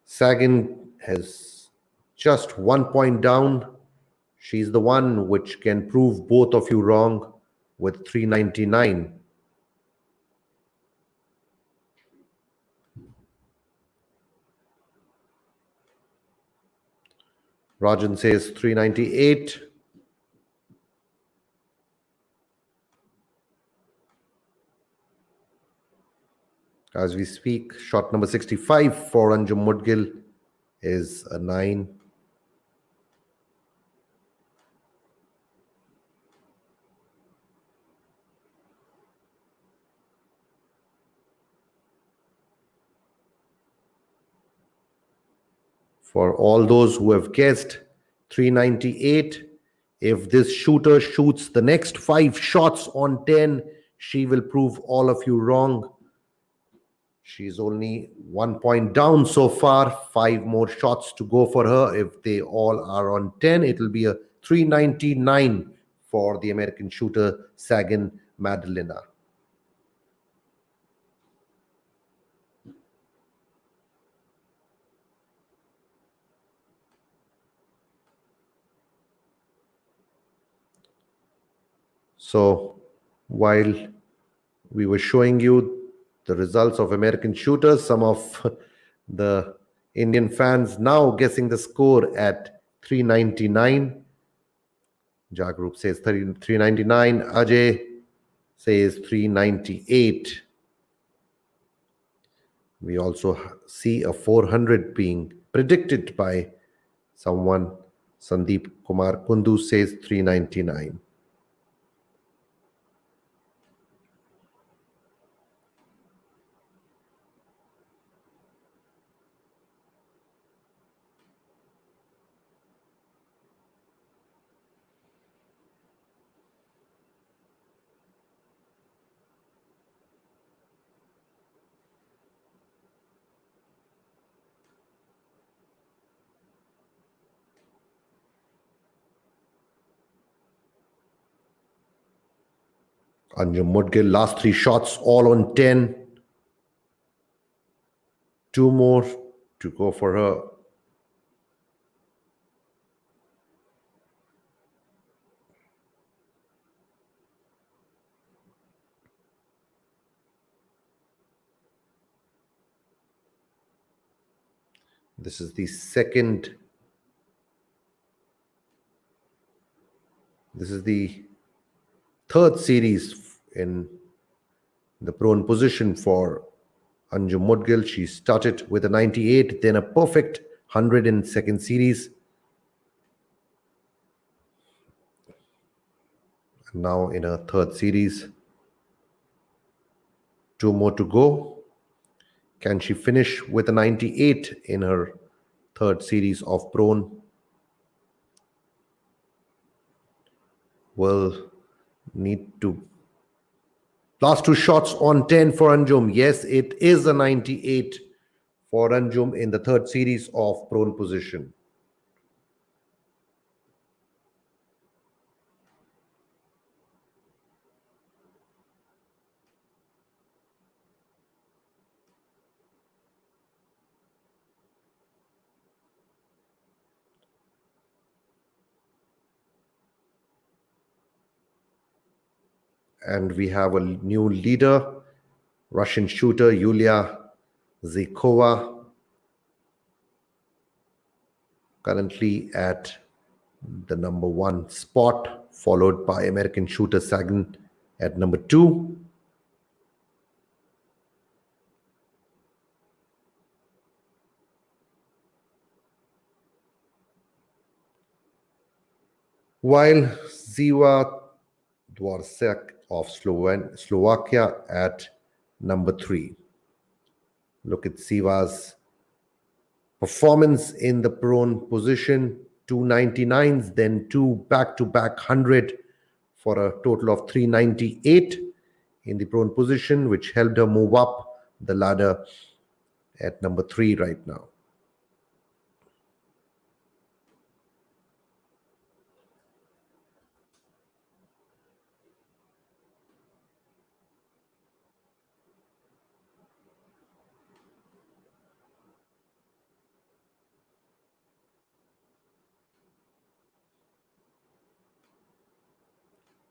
Sagan has just 1 point down. She's the one which can prove both of you wrong with 399. Rajan says 398. As we speak, shot number 65 for Anjum Mudgil is a 9. For all those who have guessed 398, if this shooter shoots the next 5 shots on 10, she will prove all of you wrong. She's only 1 point down so far. 5 more shots to go for her. If they all are on 10, it will be a 399 for the American shooter Sagan Madalena. So while we were showing you the results of American shooters, some of the Indian fans now guessing the score at 399. Jagrup says 399. Ajay says 398. We also see a 400 being predicted by someone. Sandeep Kumar Kundu says 399. Anjum Mudgil, last three shots, all on 10. Two more to go for her. This is the second. This is the third series in the prone position for Anjum Mudgil. She started with a 98, then a perfect 100 in second series. And now in her third series. Two more to go. Can she finish with a 98 in her third series of prone? Will need to. Last two shots on 10 for Anjum. Yes, it is a 98 for Anjum in the third series of prone position. And we have a new leader, Russian shooter Yulia Zykova, currently at the number 1 spot, followed by American shooter Sagan at number 2. While Ziva Dvorak of Slovakia at number 3. Look at Siva's performance in the prone position, 299s, then two back-to-back 100 for a total of 398 in the prone position, which helped her move up the ladder at number 3 right now.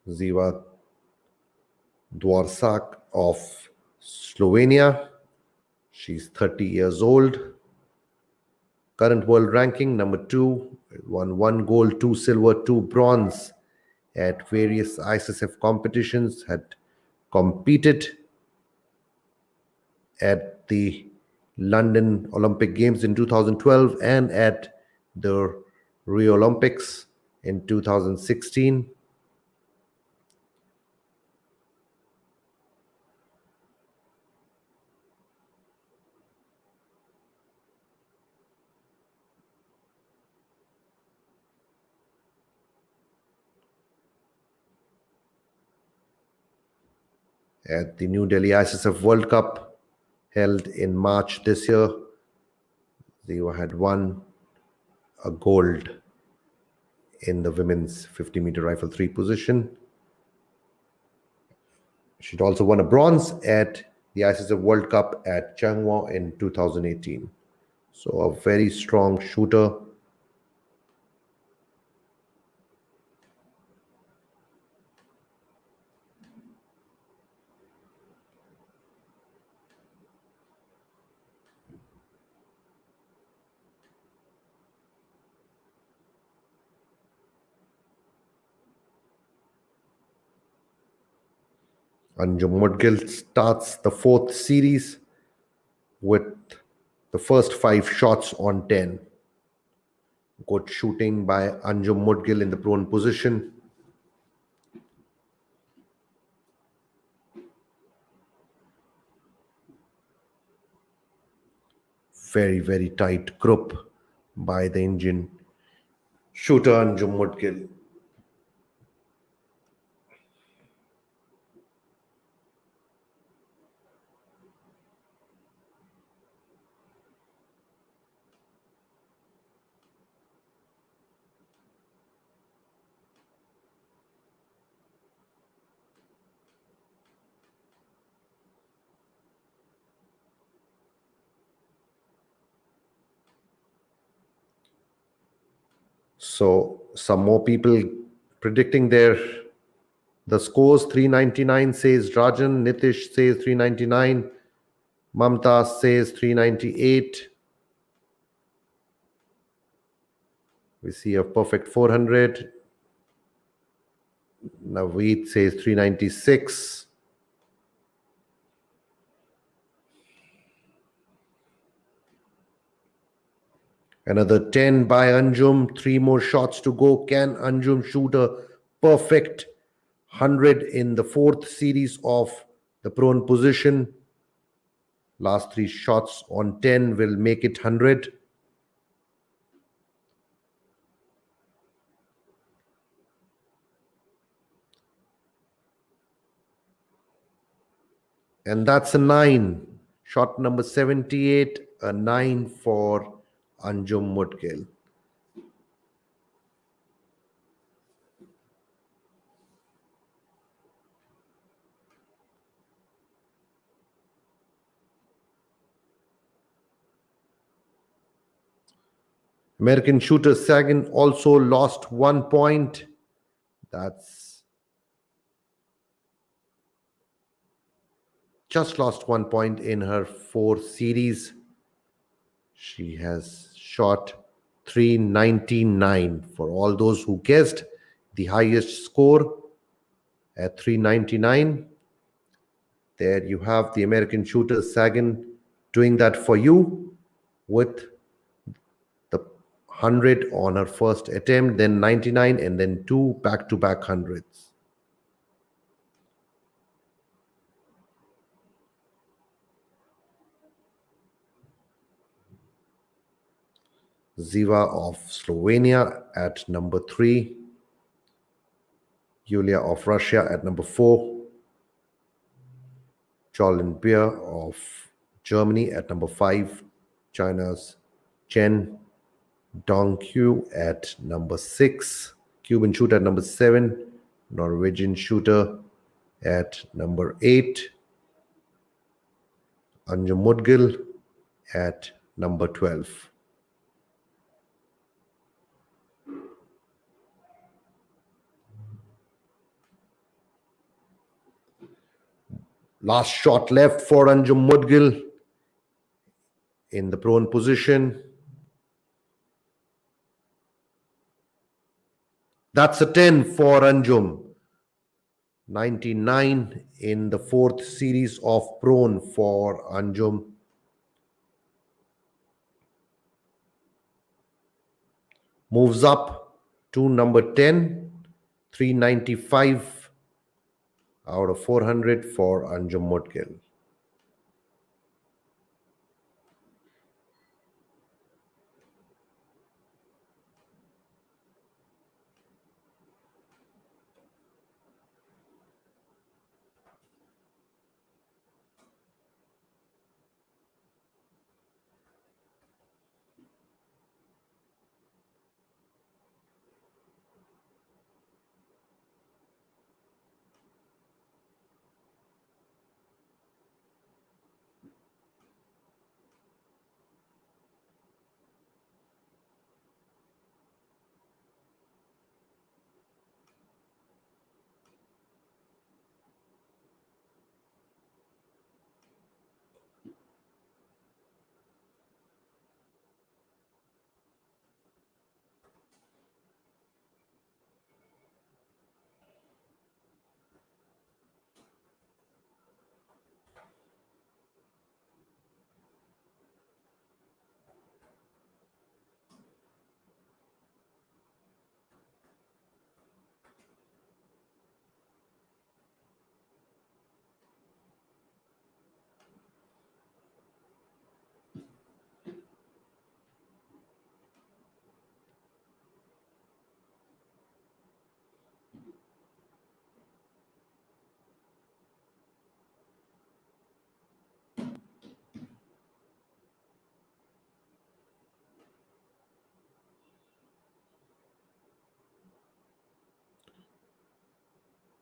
Ziva Dvorak of Slovenia. She's 30 years old. Current world ranking, number 2. Won 1 gold, 2 silver, 2 bronze at various ISSF competitions. Had competed at the London Olympic Games in 2012 and at the Rio Olympics in 2016. At the New Delhi ISSF World Cup held in March this year, they had won a gold in the women's 50-meter rifle 3 position. She'd also won a bronze at the ISSF World Cup at Changhua in 2018. So a very strong shooter. Anjum Mudgil starts the fourth series with the first 5 shots on 10. Good shooting by Anjum Mudgil in the prone position. Very, very tight group by the Indian shooter Anjum Mudgil. So some more people predicting the scores. 399 says Rajan, Nitish says 399, Mamta says 398. We see a perfect 400. Naveed says 396. Another 10 by Anjum. 3 more shots to go. Can Anjum shoot a perfect 100 in the 4th series of the prone position? Last 3 shots on 10 will make it 100. And that's a 9. Shot number 78, a 9 for Anjum Mudgil. American shooter Sagan also lost 1 point. That's just lost 1 point in her 4 series. She has shot 399. For all those who guessed, the highest score at 399. There you have the American shooter Sagan doing that for you with the 100 on her first attempt, then 99, and then 2 back-to-back hundreds. Ziva of Slovenia at number 3. Yulia of Russia at number 4. Jolin Beer of Germany at number 5. China's Chen Dongqiu at number 6. Cuban shooter at number 7. Norwegian shooter at number 8. Anjum Mudgil at number 12. Last shot left for Anjum Mudgil in the prone position. That's a 10 for Anjum. 99 in the 4th series of prone for Anjum. Moves up to number 10. 395 out of 400 for Anjum Mudgil.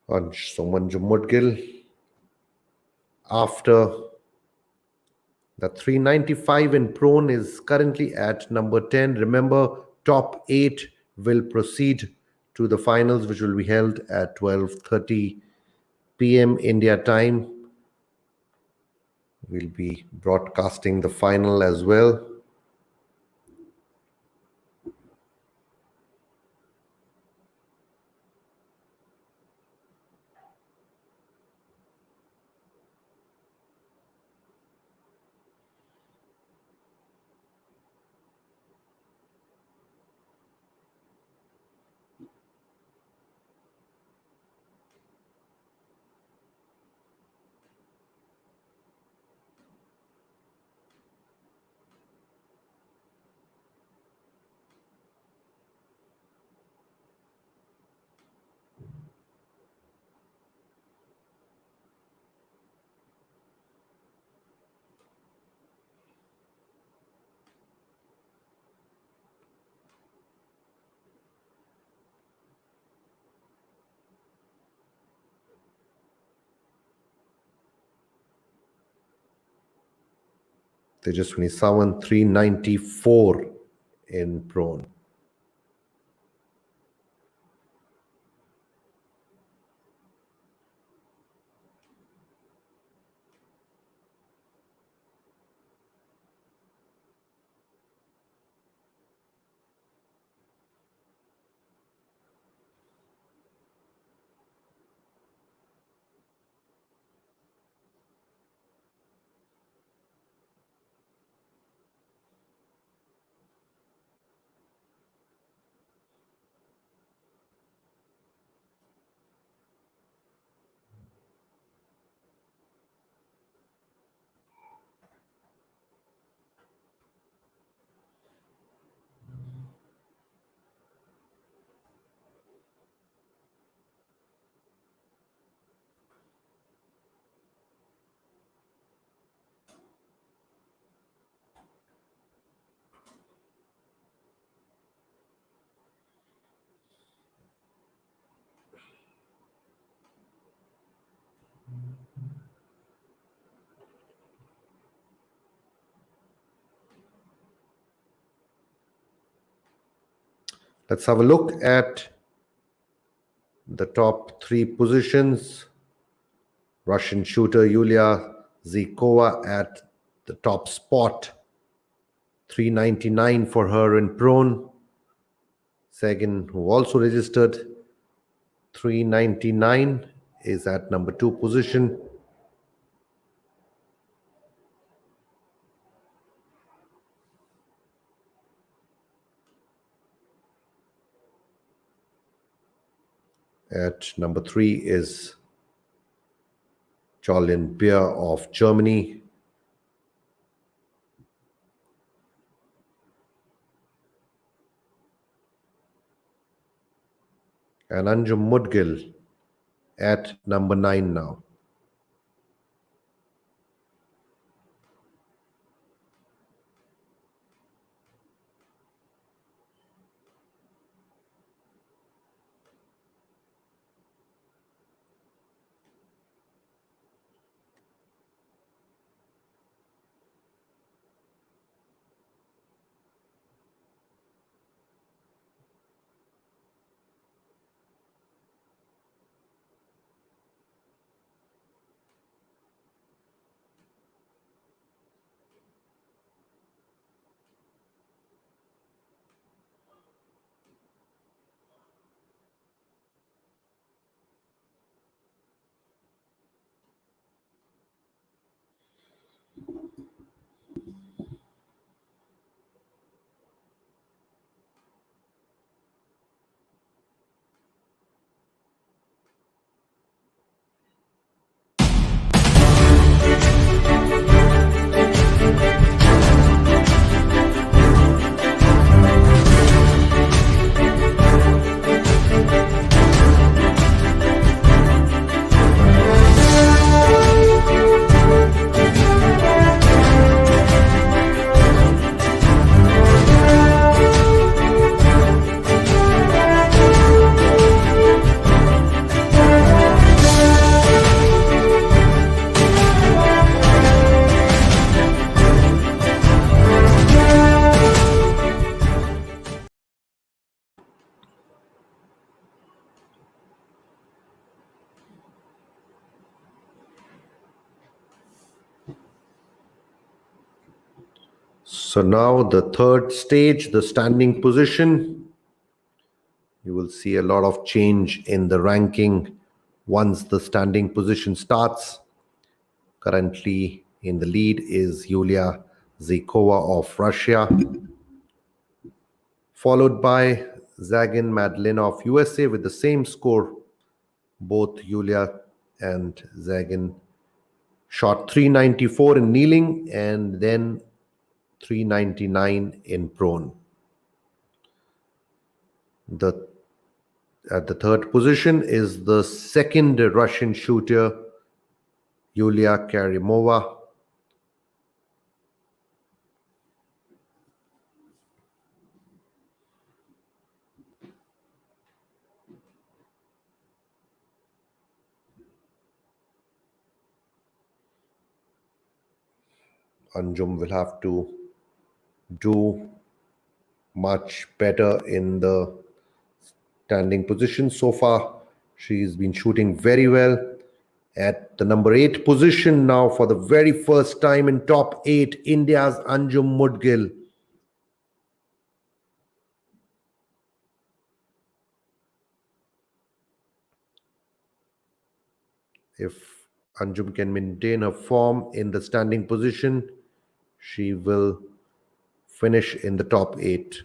Anjum Mudgil, after the 395 in prone, is currently at number 10. Remember, top 8 will proceed to the finals, which will be held at 12:30 p.m. India time. We'll be broadcasting the final as well. Tejaswini Sawant 394 in prone. Let's have a look at the top three positions. Russian shooter Yulia Zykova at the top spot, 399 for her in prone. Second, who also registered 399, is at number 2 position. At number 3 is Julian Beer of Germany. And Anjum Mudgil at number 9 now. So now the third stage, the standing position. You will see a lot of change in the ranking once the standing position starts. Currently in the lead is Yulia Zykova of Russia, followed by Zagin Madlin of USA with the same score. Both Yulia and Zagin shot 394 in kneeling and then 399 in prone. At the third position is the second Russian shooter, Yulia Karimova. Anjum will have to do much better in the standing position. So far, she's been shooting very well. At the number 8 position now, for the very first time in top 8, India's Anjum Mudgil. If Anjum can maintain her form in the standing position, she will finish in the top 8.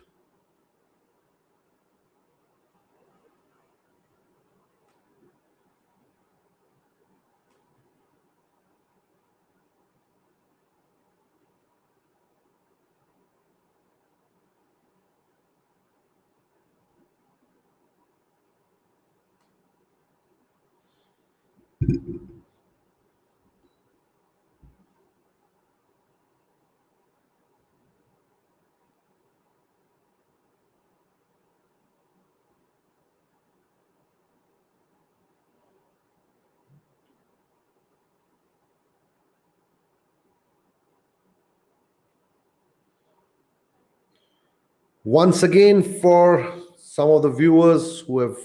Once again, for some of the viewers who have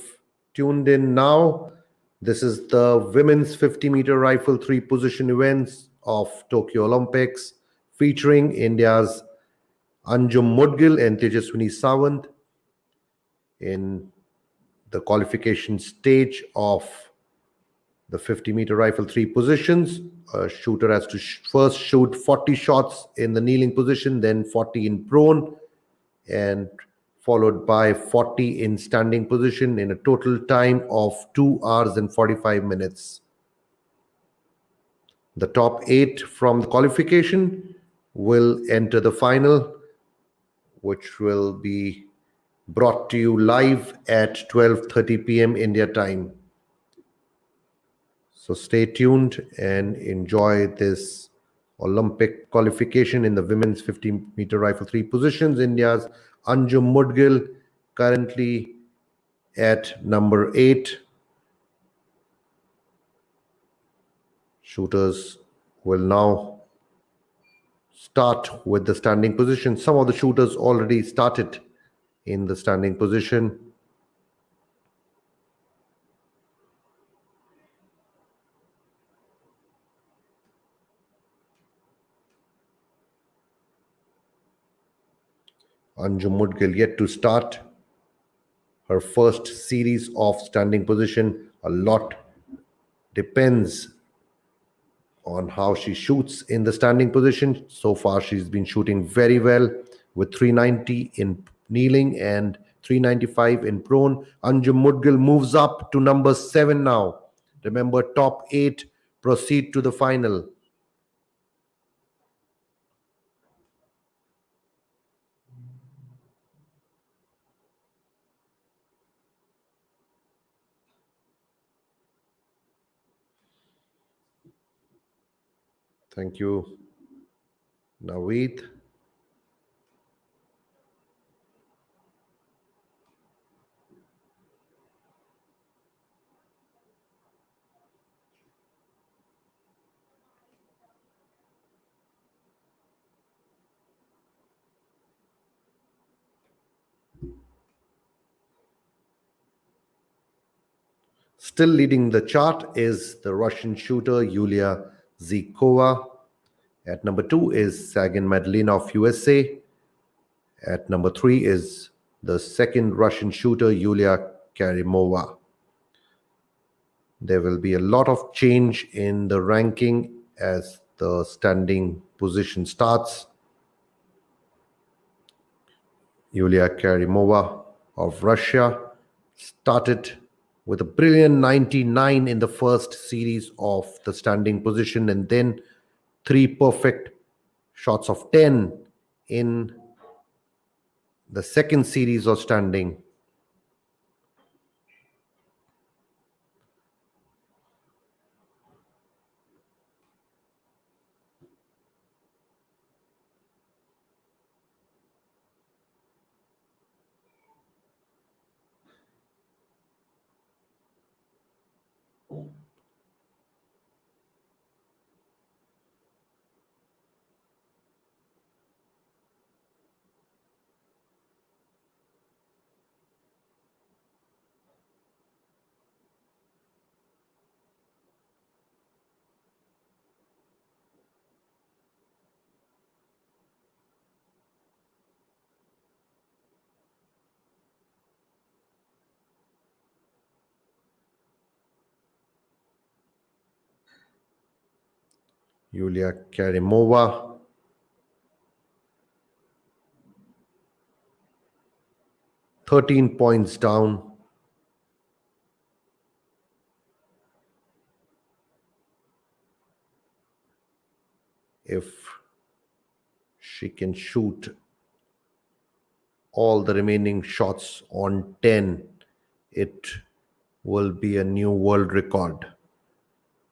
tuned in now, this is the women's 50-meter rifle 3-position events of Tokyo Olympics, featuring India's Anjum Mudgil and Tejaswini Sawant. In the qualification stage of the 50-meter rifle 3 positions, a shooter has to first shoot 40 shots in the kneeling position, then 40 in prone, and followed by 40 in standing position in a total time of 2 hours and 45 minutes. The top 8 from the qualification will enter the final, which will be brought to you live at 12:30 p.m. India time. So stay tuned and enjoy this Olympic qualification in the women's 50-meter rifle 3 positions. India's Anjum Mudgil currently at number 8. Shooters will now start with the standing position. Some of the shooters already started in the standing position. Anjum Mudgil yet to start her first series of standing position. A lot depends on how she shoots in the standing position. So far, she's been shooting very well with 390 in kneeling and 395 in prone. Anjum Mudgil moves up to number 7 now. Remember, top 8 proceed to the final. Thank you, Naveed. Still leading the chart is the Russian shooter Yulia Zykova At number 2 is Sagan Madlina of USA. At number 3 is the second Russian shooter, Yulia Karimova. There will be a lot of change in the ranking as the standing position starts. Yulia Karimova of Russia started with a brilliant 99 in the first series of the standing position, and then 3 perfect shots of 10 in the second series of standing. Yulia Karimova, £13 down. If she can shoot all the remaining shots on 10, it will be a new world record.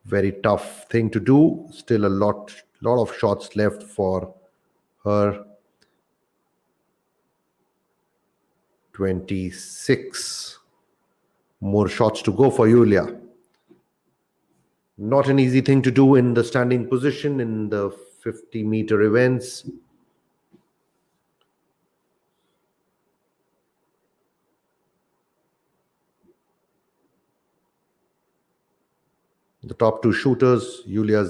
Very tough thing to do. Still a lot of shots left for her. 26 more shots to go for Yulia. Not an easy thing to do in the standing position in the 50-meter events. The top 2 shooters, Yulia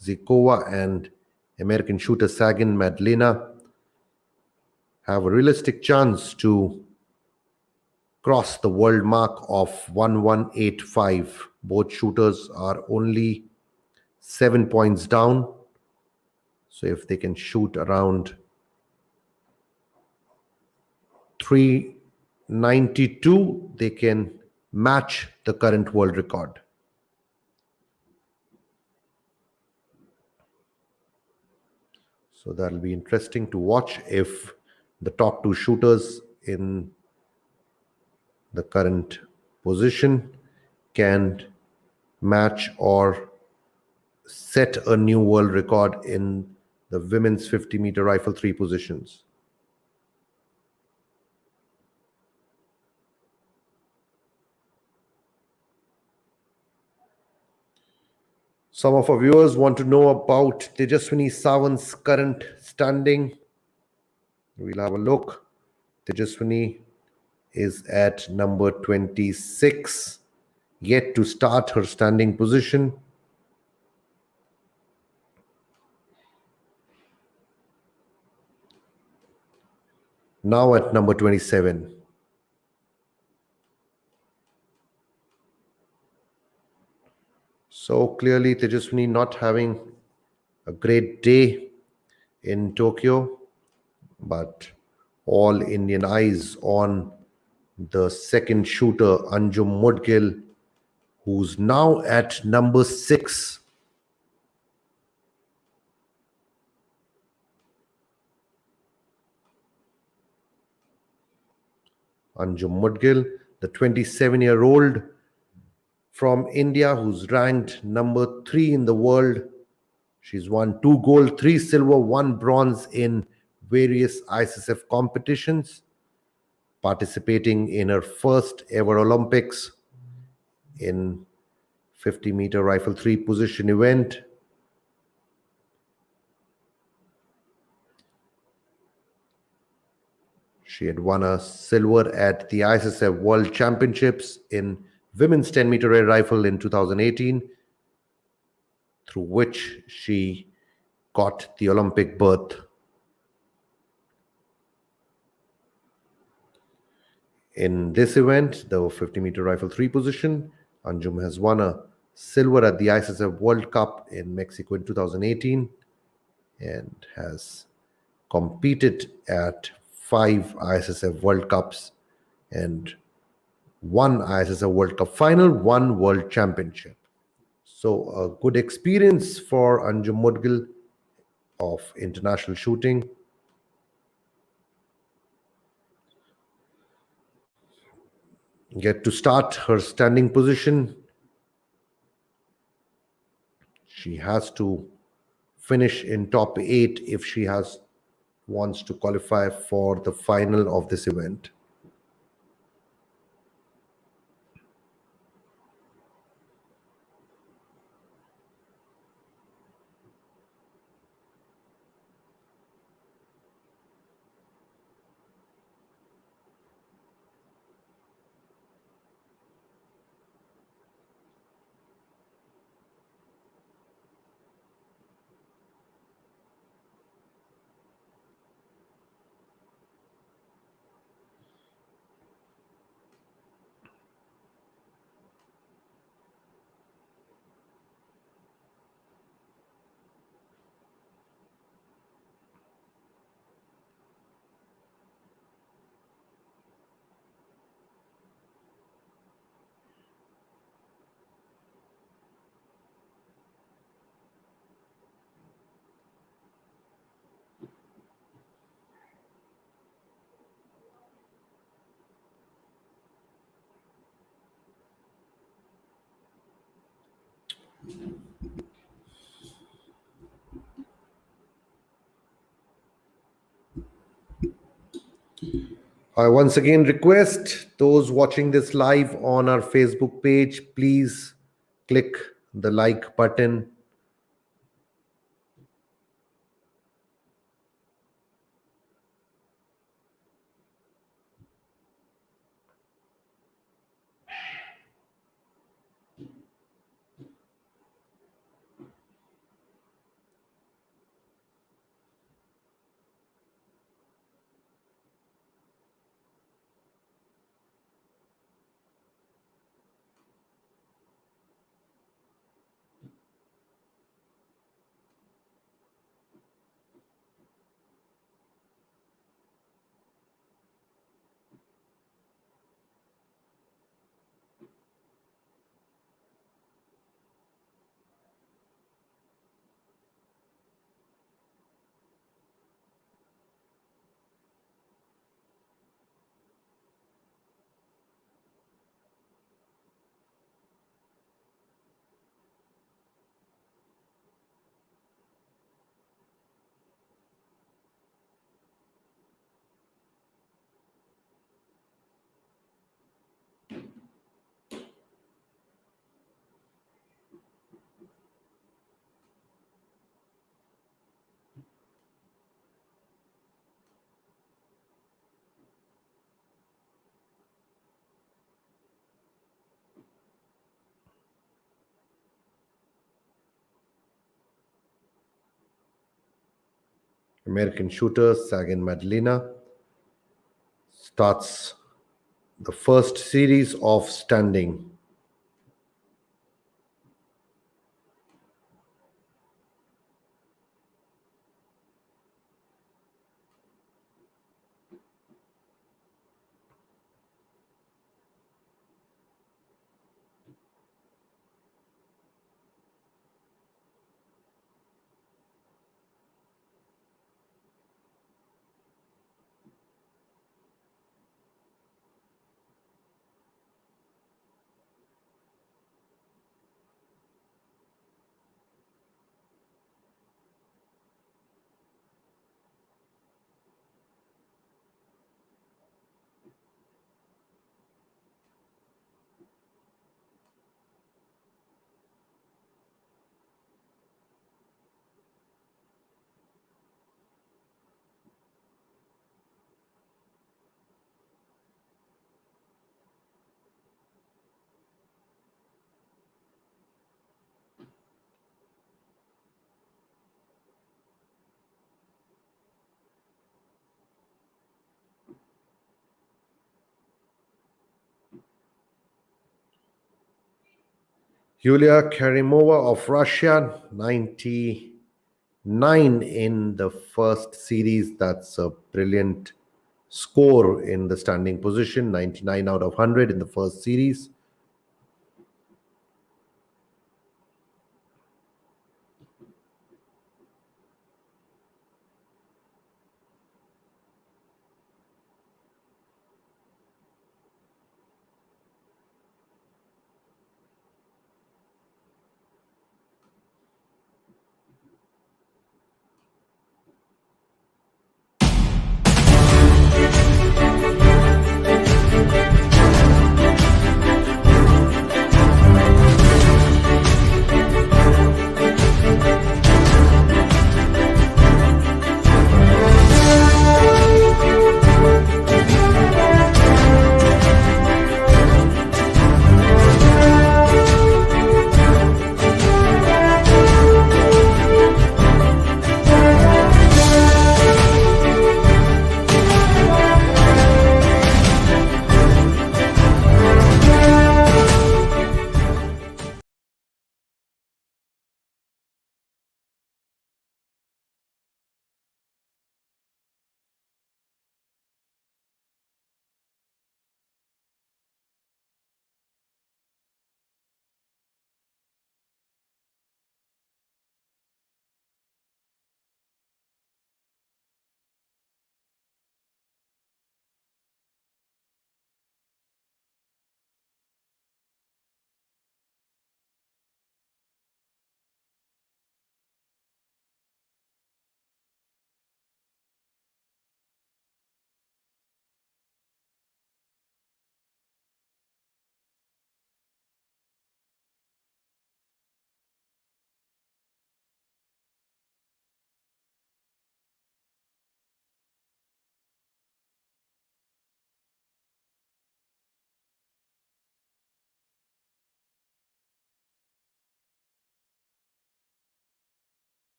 Zikova and American shooter Sagan Madlina, have a realistic chance to cross the world mark of 1185. Both shooters are only 7 points down. So if they can shoot around 392, they can match the current world record. So that'll be interesting to watch if the top 2 shooters in the current position can match or set a new world record in the women's 50-meter rifle 3 positions. Some of our viewers want to know about Tejaswini Sawant's current standing. We'll have a look. Tejaswini is at number 26, yet to start her standing position. Now at number 27. So clearly Tejaswini not having a great day in Tokyo, but all Indian eyes on the second shooter, Anjum Mudgil, who's now at number 6. Anjum Mudgil, the 27-year-old from India, who's ranked number 3 in the world. She's won 2 gold, 3 silver, 1 bronze in various ISSF competitions, participating in her first ever Olympics in 50-meter rifle 3 position event. She had won a silver at the ISSF World Championships in women's 10-meter air rifle in 2018, through which she got the Olympic berth. In this event, the 50-meter rifle 3 position, Anjum has won a silver at the ISSF World Cup in Mexico in 2018 and has competed at 5 ISSF World Cups and 1 ISSF World Cup final, 1 World Championship. So a good experience for Anjum Mudgil of international shooting. Get to start her standing position. She has to finish in top 8 if she wants to qualify for the final of this event. I once again request those watching this live on our Facebook page, please click the like button. American shooter Sagan Madalena starts the first series of standing. Yulia Karimova of Russia, 99 in the first series. That's a brilliant score in the standing position, 99 out of 100 in the first series.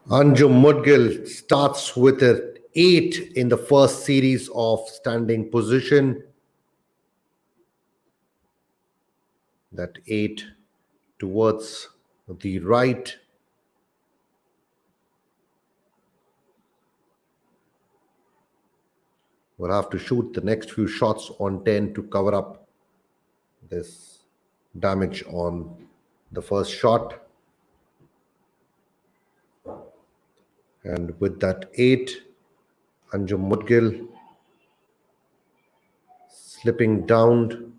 Anjum Mudgil starts with an 8 in the first series of standing position. That 8 towards the right. We'll have to shoot the next few shots on 10 to cover up this damage on the first shot. And with that 8, Anjum Mudgil slipping down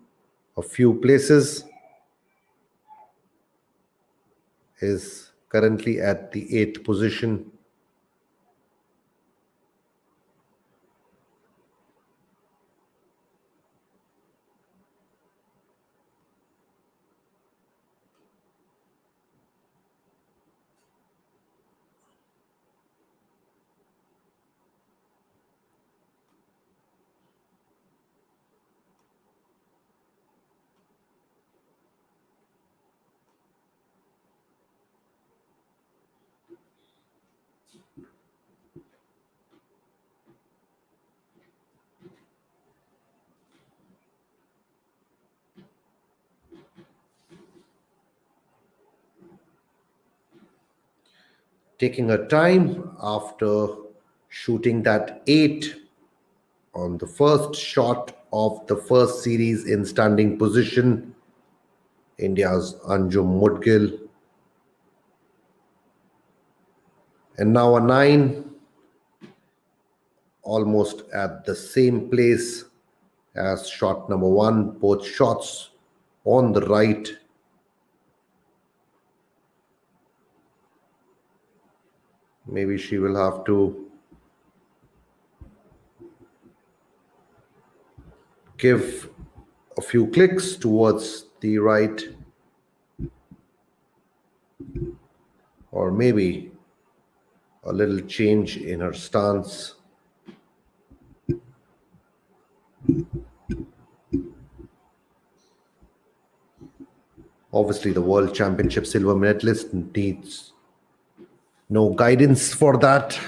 a few places is currently at the 8th position. Taking her time after shooting that 8 on the first shot of the first series in standing position, India's Anjum Mudgil. And now a 9, almost at the same place as shot number 1, both shots on the right. Maybe she will have to give a few clicks towards the right, or maybe a little change in her stance. Obviously, the World Championship silver medalist needs no guidance for that.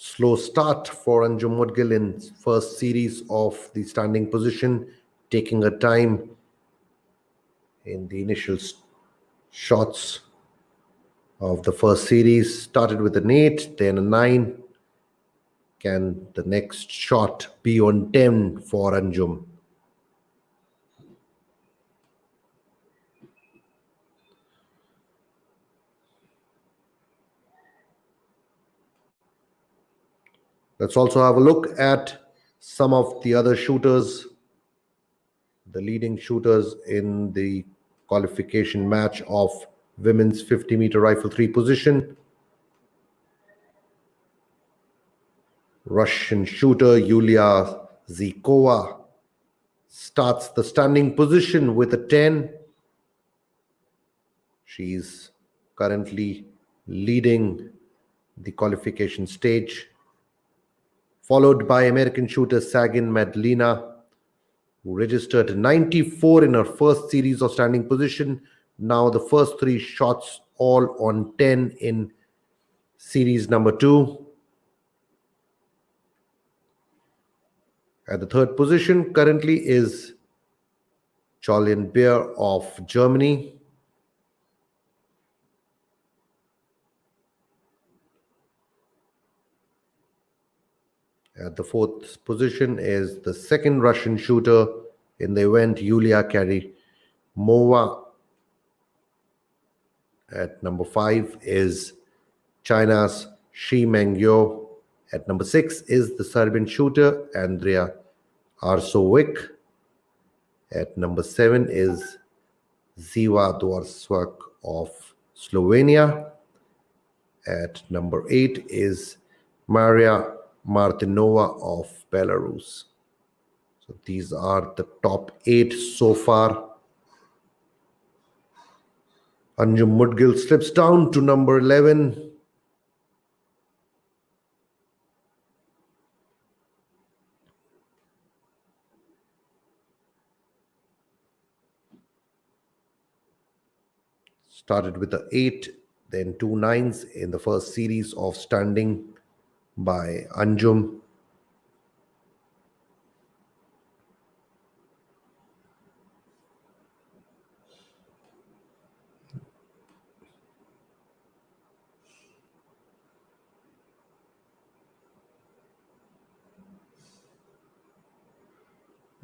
Slow start for Anjum Mudgil in first series of the standing position, taking her time in the initial shots of the first series. Started with an 8, then a 9. Can the next shot be on 10 for Anjum? Let's also have a look at some of the other shooters, the leading shooters in the qualification match of women's 50-meter rifle 3 position. Russian shooter Yulia Zykova starts the standing position with a 10. She's currently leading the qualification stage, followed by American shooter Sagin Madlina, who registered 94 in her first series of standing position. Now the first 3 shots all on 10 in series number 2. At the 3rd position currently is Julian Beer of Germany. At the 4th position is the 2nd Russian shooter in the event, Yulia Karimova. At number 5 is China's Shi Mengyo. At number 6 is the Serbian shooter Andrea Arsovic. At number 7 is Ziva Dvorsvak of Slovenia. At number 8 is Maria Martinova of Belarus. So these are the top 8 so far. Anjum Mudgil slips down to number 11. Started with the 8, then 2 9s in the first series of standing by Anjum.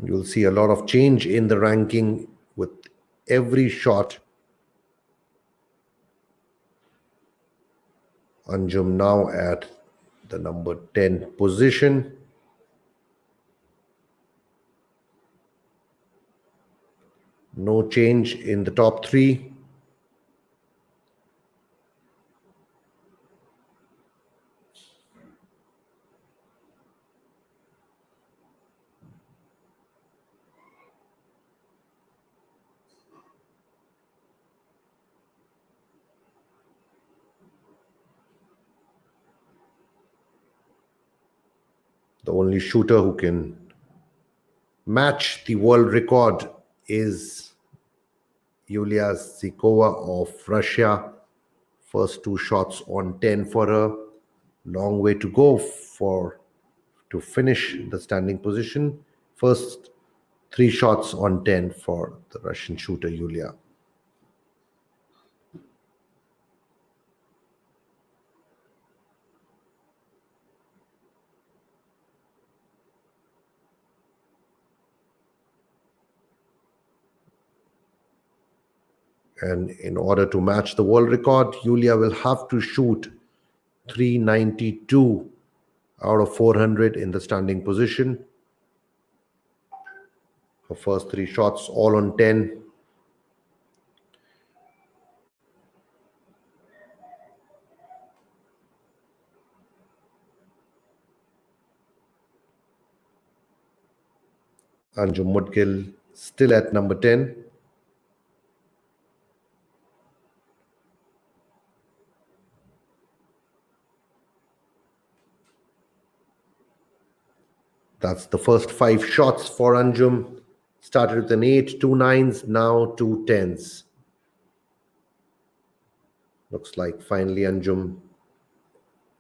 You'll see a lot of change in the ranking with every shot. Anjum now at the number 10 position. No change in the top 3. The only shooter who can match the world record is Yulia Zykova of Russia. First 2 shots on 10 for her. Long way to go to finish the standing position. First 3 shots on 10 for the Russian shooter Yulia. And in order to match the world record, Yulia will have to shoot 392 out of 400 in the standing position. Her first 3 shots all on 10. Anjum Mudgil still at number 10. That's the first 5 shots for Anjum. Started with an 8, 2 9s, now 2 10s. Looks like finally Anjum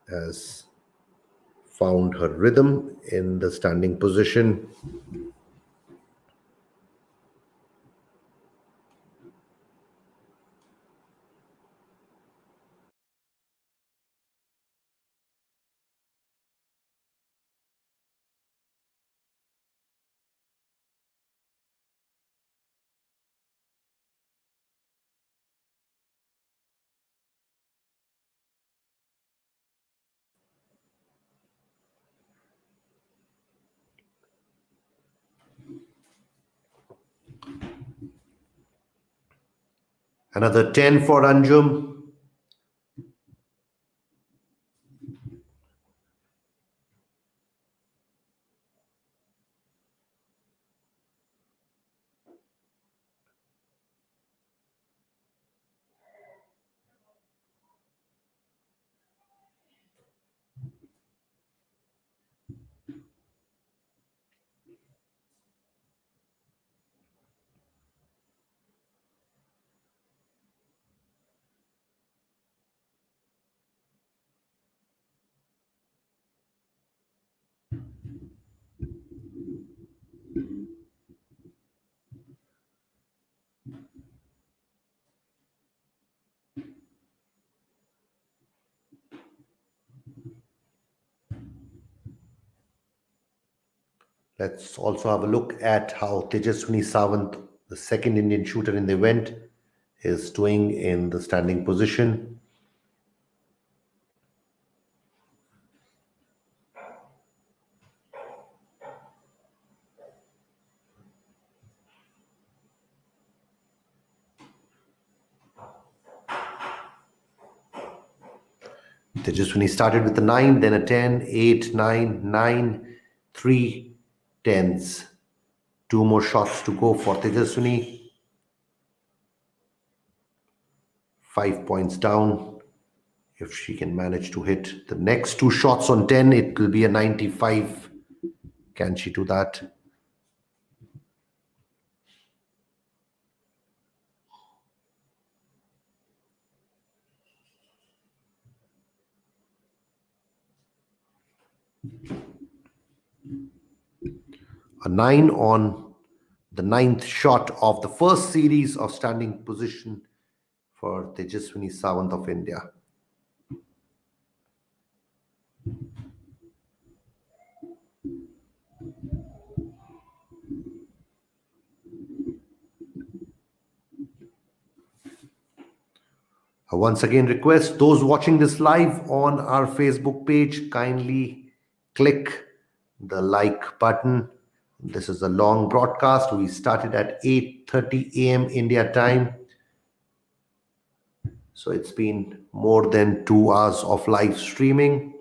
has found her rhythm in the standing position. Another 10 for Anjum. Let's also have a look at how Tejaswini Sawant, the second Indian shooter in the event, is doing in the standing position. Tejaswini started with a 9, then a 10, 8, 9, 9, 3 tens. 2 more shots to go for Tejaswini. 5 points down. If she can manage to hit the next 2 shots on 10, it will be a 95. Can she do that? A 9 on the 9th shot of the first series of standing position for Tejaswini Sawant of India. I once again request those watching this live on our Facebook page, kindly click the like button. This is a long broadcast. We started at 8:30 a.m. India time. So it's been more than 2 hours of live streaming.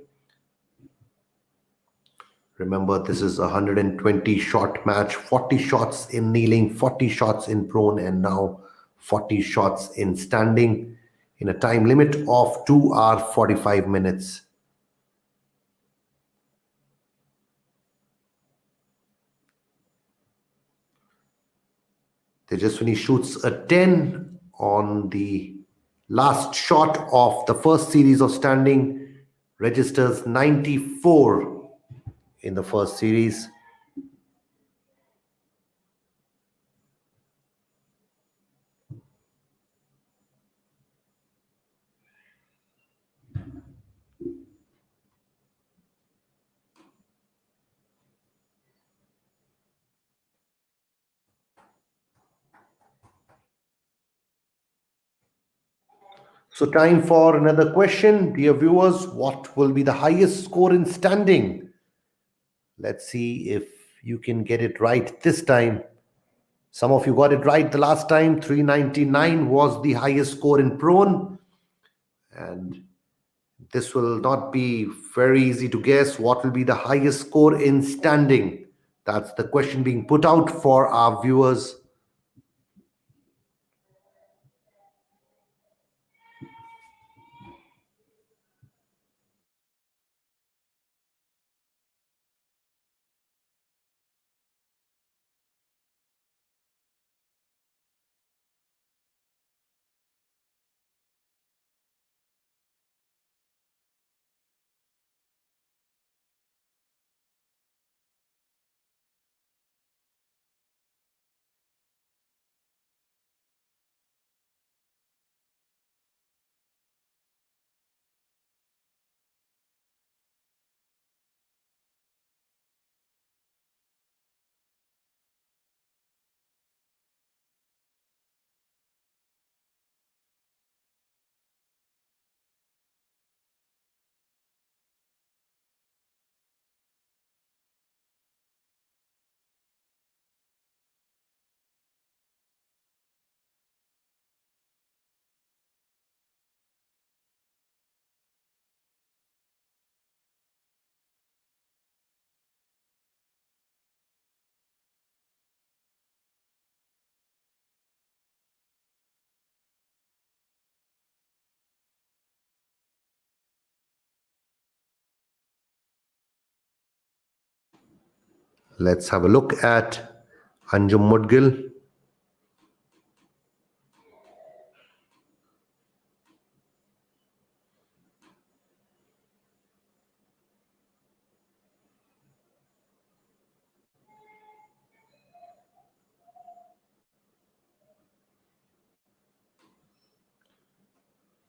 Remember, this is a 120 shot match, 40 shots in kneeling, 40 shots in prone, and now 40 shots in standing in a time limit of 2 hours 45 minutes. Tejaswini shoots a 10 on the last shot of the first series of standing, registers 94 in the first series. So time for another question. Dear viewers, what will be the highest score in standing? Let's see if you can get it right this time. Some of you got it right the last time. 399 was the highest score in prone. And this will not be very easy to guess. What will be the highest score in standing? That's the question being put out for our viewers. Let's have a look at Anjum Mudgil.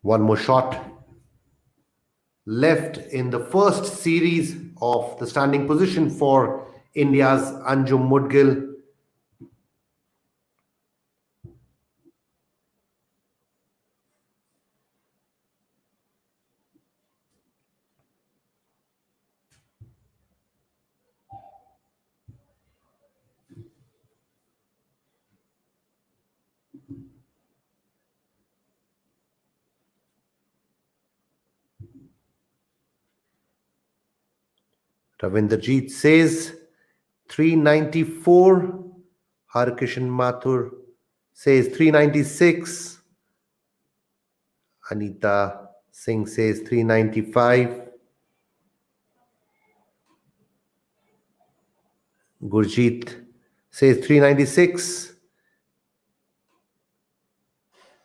One more shot left in the first series of the standing position for India's Anjum Mudgil. Ravinderjeet says 394. Harkishan Mathur says 396. Anita Singh says 395. Gurjeet says 396.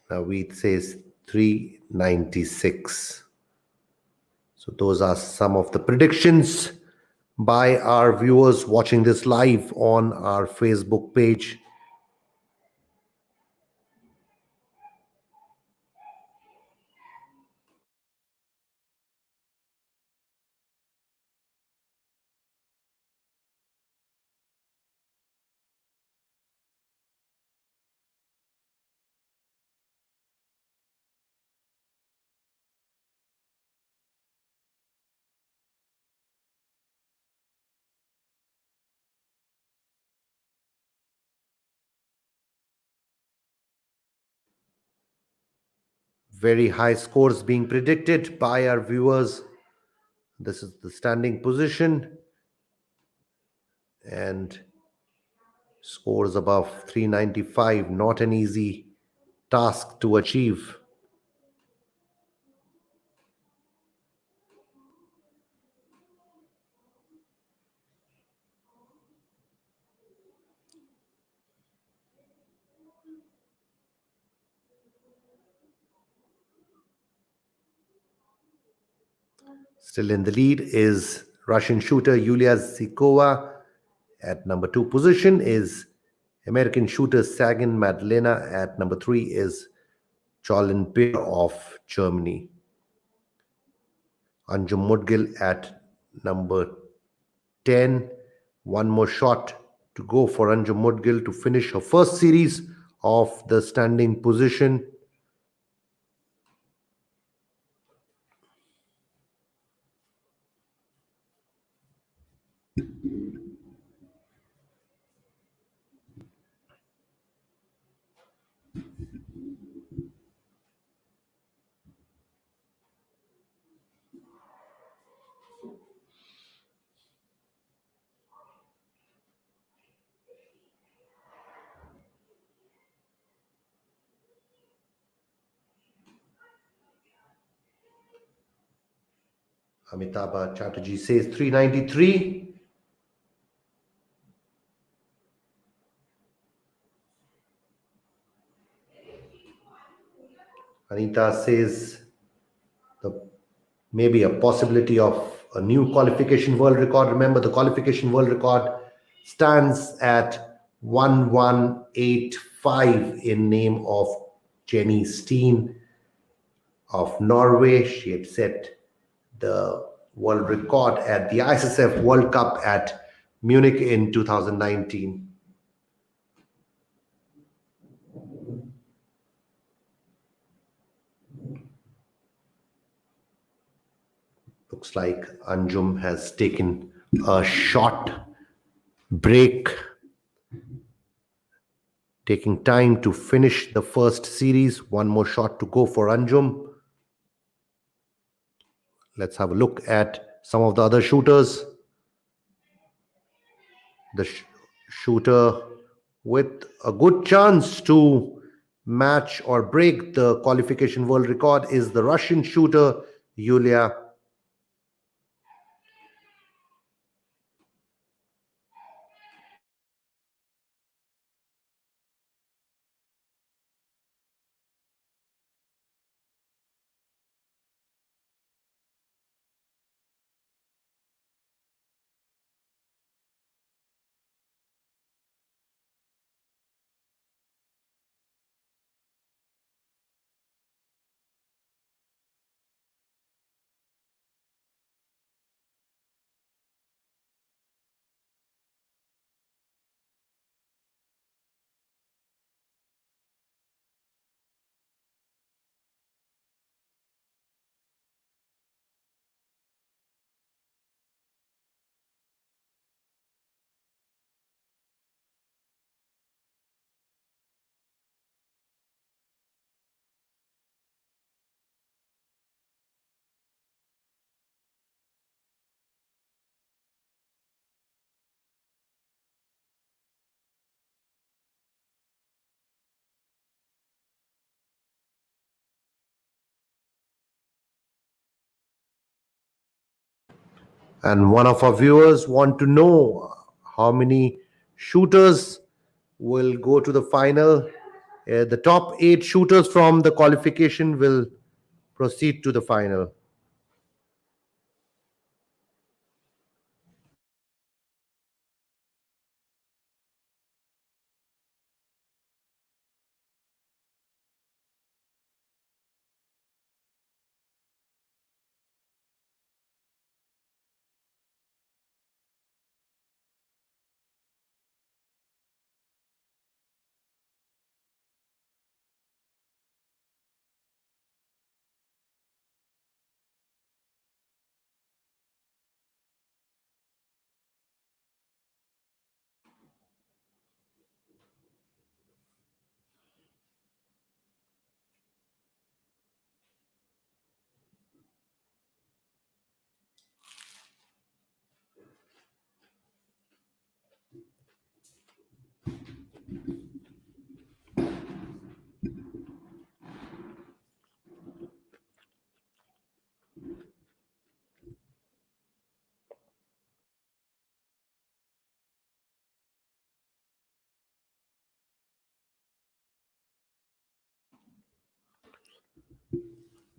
Naveed says 396. So those are some of the predictions by our viewers watching this live on our Facebook page. Very high scores being predicted by our viewers. This is the standing position, and scores above 395, not an easy task to achieve. Still in the lead is Russian shooter Yulia Zikova. At number 2 position is American shooter Sagan Madlena. At number 3 is Cholin Beer of Germany. Anjum Mudgil at number 10. One more shot to go for Anjum Mudgil to finish her first series of the standing position. Amitabh Chatterjee says 393. Anita says maybe a possibility of a new qualification world record. Remember, the qualification world record stands at 1185 in name of Jenny Steen of Norway. She had set the world record at the ISSF World Cup at Munich in 2019. Looks like Anjum has taken a short break, taking time to finish the first series. One more shot to go for Anjum. Let's have a look at some of the other shooters. The shooter with a good chance to match or break the qualification world record is the Russian shooter Yulia. And one of our viewers want to know how many shooters will go to the final. The top 8 shooters from the qualification will proceed to the final.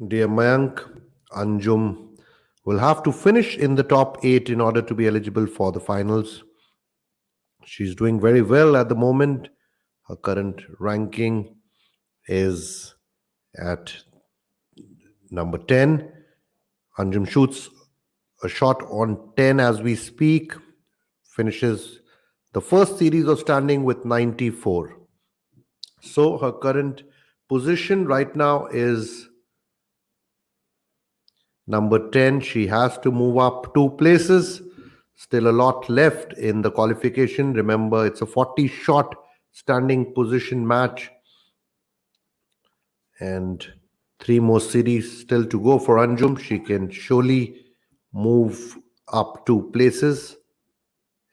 Dear Mayank, Anjum will have to finish in the top 8 in order to be eligible for the finals. She's doing very well at the moment. Her current ranking is at number 10. Anjum shoots a shot on 10 as we speak, finishes the first series of standing with 94. So her current position right now is number 10. She has to move up 2 places. Still a lot left in the qualification. Remember, it's a 40 shot standing position match, and 3 more series still to go for Anjum. She can surely move up 2 places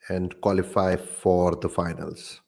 and qualify for the finals.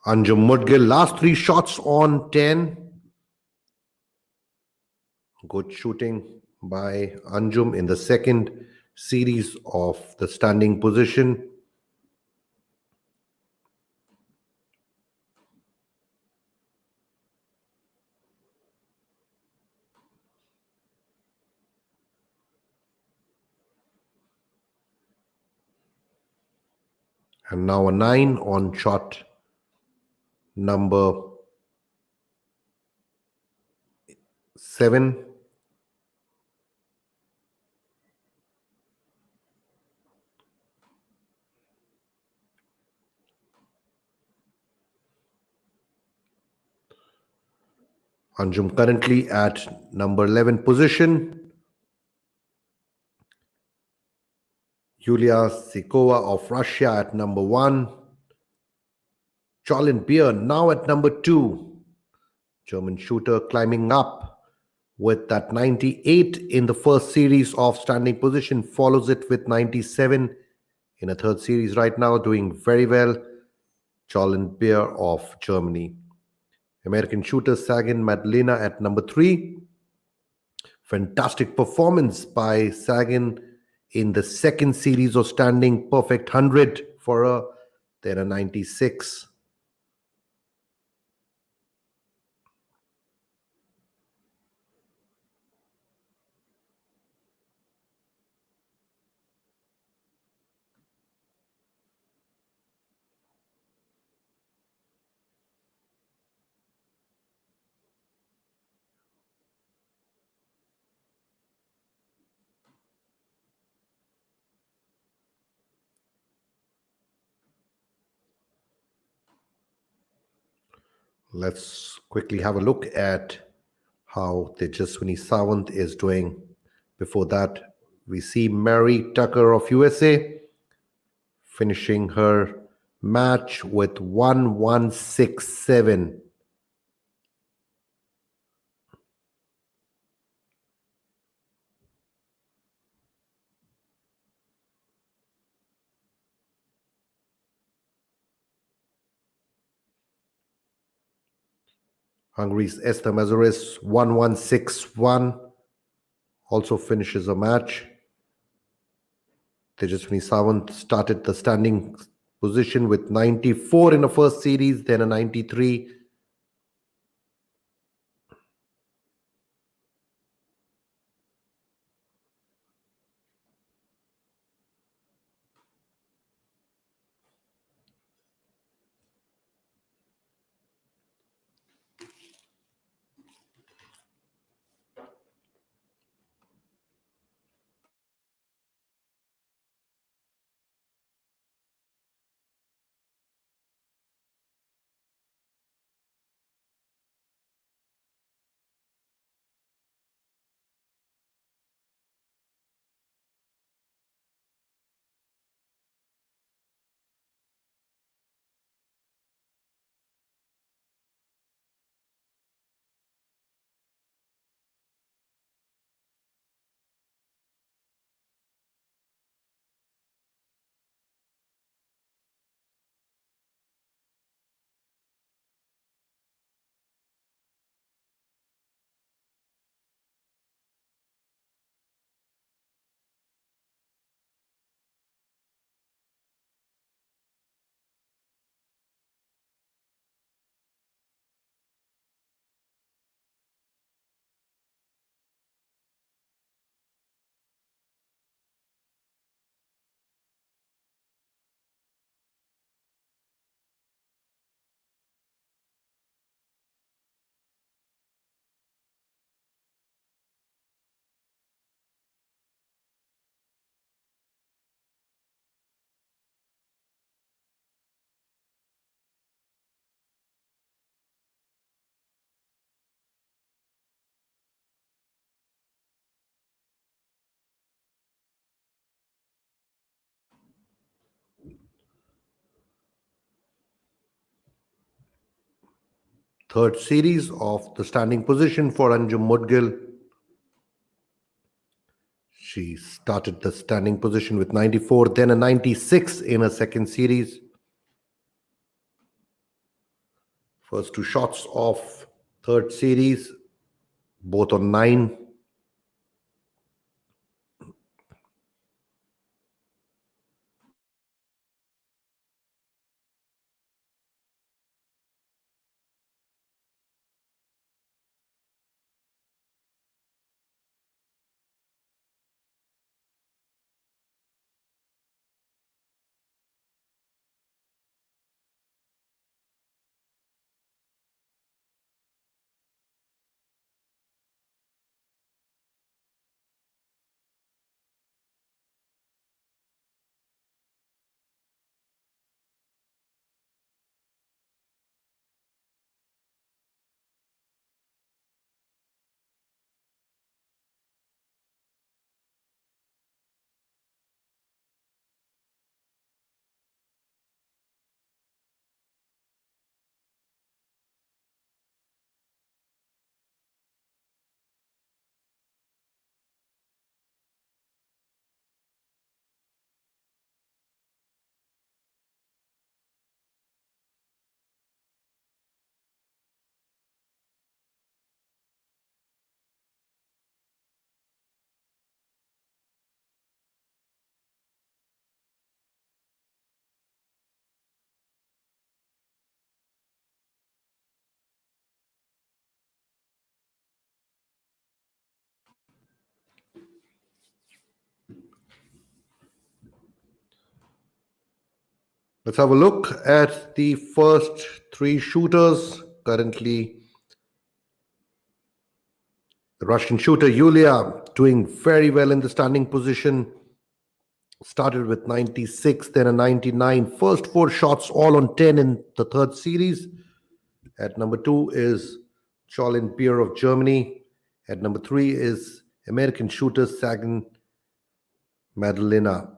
Anjum Mudgil, last 3 shots on 10. Good shooting by Anjum in the second series of the standing position. And now a 9 on shot number 7. Anjum currently at number 11 position. Yulia Sikova of Russia at number 1. Cholin Beer now at number 2. German shooter climbing up with that 98 in the first series of standing position, follows it with 97 in a third series right now, doing very well. Cholin Beer of Germany. American shooter Sagan Madalena at number 3. Fantastic performance by Sagan in the second series of standing, perfect 100 for her, then a 96. Let's quickly have a look at how Tejaswini Sawant is doing. Before that, we see Mary Tucker of USA finishing her match with 1167. Hungary's Esther Mazuris 1161 also finishes a match. Tejaswini Sawant started the standing position with 94 in the first series, then a 93. Third series of the standing position for Anjum Mudgil. She started the standing position with 94, then a 96 in a second series. First two shots of third series, both on 9. Let's have a look at the first three shooters. Currently, the Russian shooter Yulia doing very well in the standing position. Started with 96, then a 99. First four shots all on 10 in the third series. At number 2 is Cholin Beer of Germany. At number 3 is American shooter Sagan Madalena.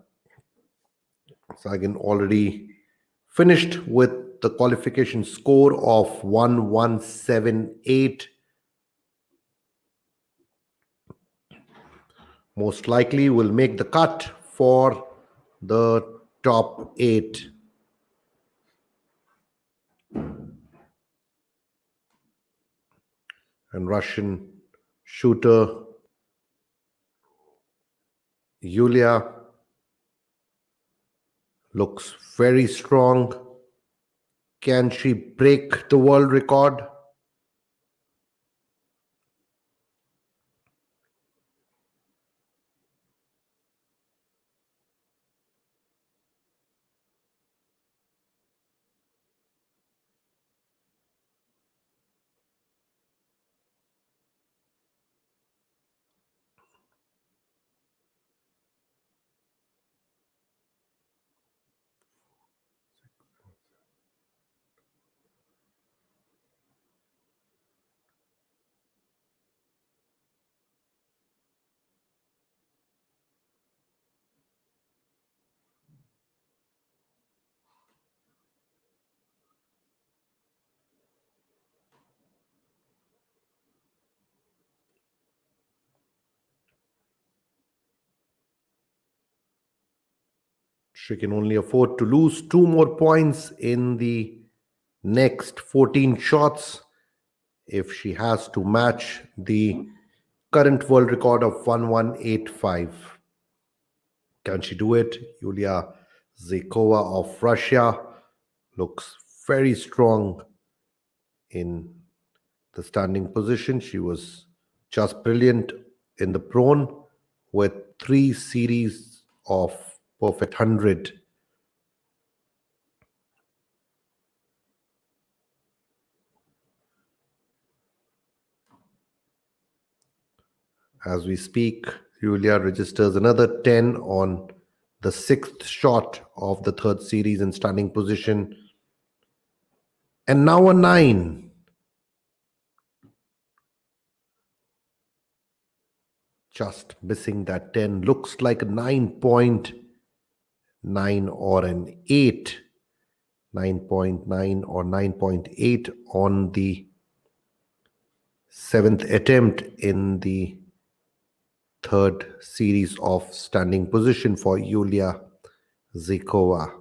Sagan already finished with the qualification score of 1178. Most likely will make the cut for the top 8. And Russian shooter Yulia looks very strong. Can she break the world record? She can only afford to lose 2 more points in the next 14 shots if she has to match the current world record of 1185. Can she do it? Yulia Zykova of Russia looks very strong in the standing position. She was just brilliant in the prone with 3 series of perfect 100. As we speak, Yulia registers another 10 on the 6th shot of the third series in standing position. And now a 9. Just missing that 10. Looks like a 9.9 or an 8. 9.9 or 9.8 on the 7th attempt in the third series of standing position for Yulia Zykova.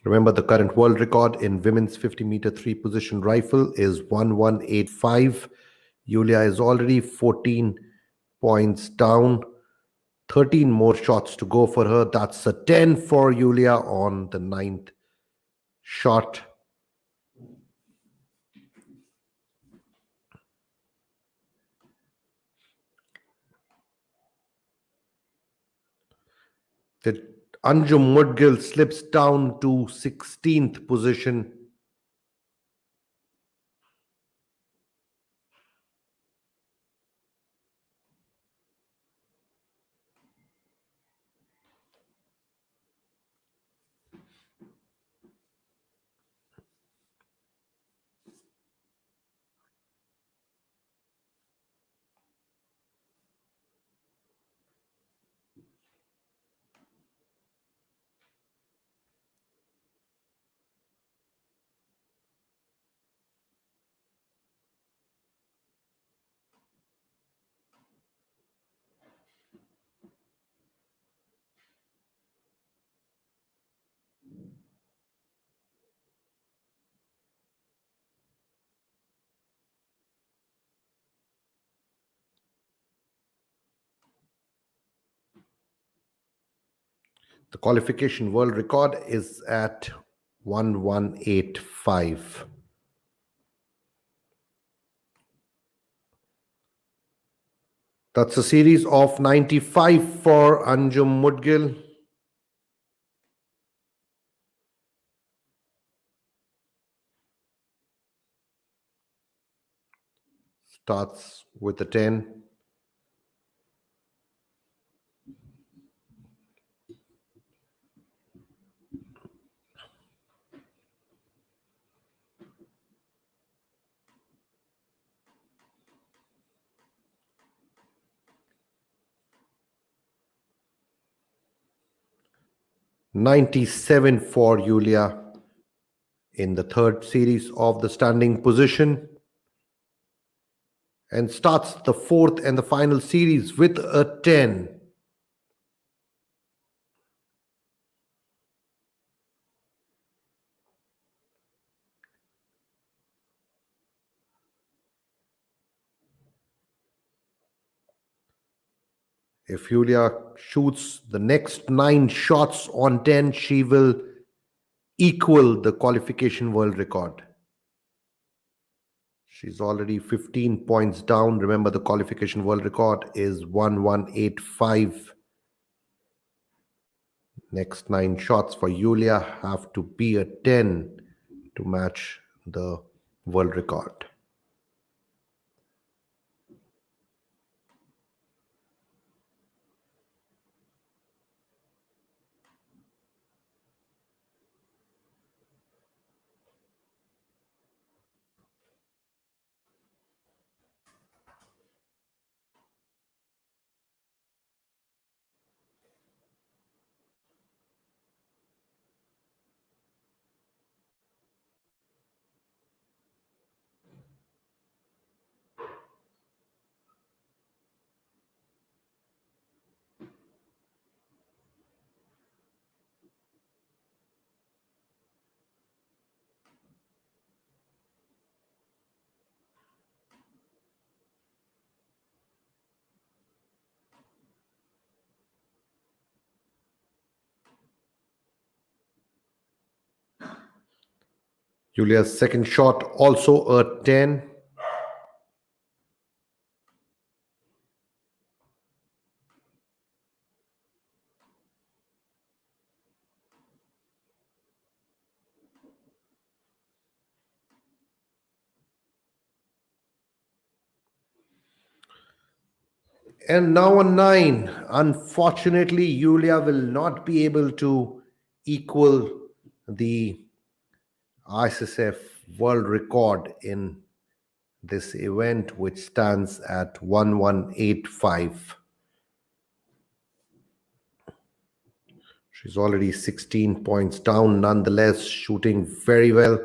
Remember, the current world record in women's 50-meter three-position rifle is 1185. Yulia is already 14 points down. 13 more shots to go for her. That's a 10 for Yulia on the ninth shot. Anjum Mudgil slips down to 16th position. The qualification world record is at 1185. That's a series of 95 for Anjum Mudgil. Starts with a 10. $97 for Yulia in the third series of the standing position, and starts the fourth and the final series with a 10. If Yulia shoots the next 9 shots on 10, she will equal the qualification world record. She's already 15 points down. Remember, the qualification world record is 1185. Next 9 shots for Yulia have to be a 10 to match the world record. Julia's second shot also a 10. And now a 9. Unfortunately, Yulia will not be able to equal the ISSF world record in this event, which stands at 1185. She's already 16 points down, nonetheless, shooting very well.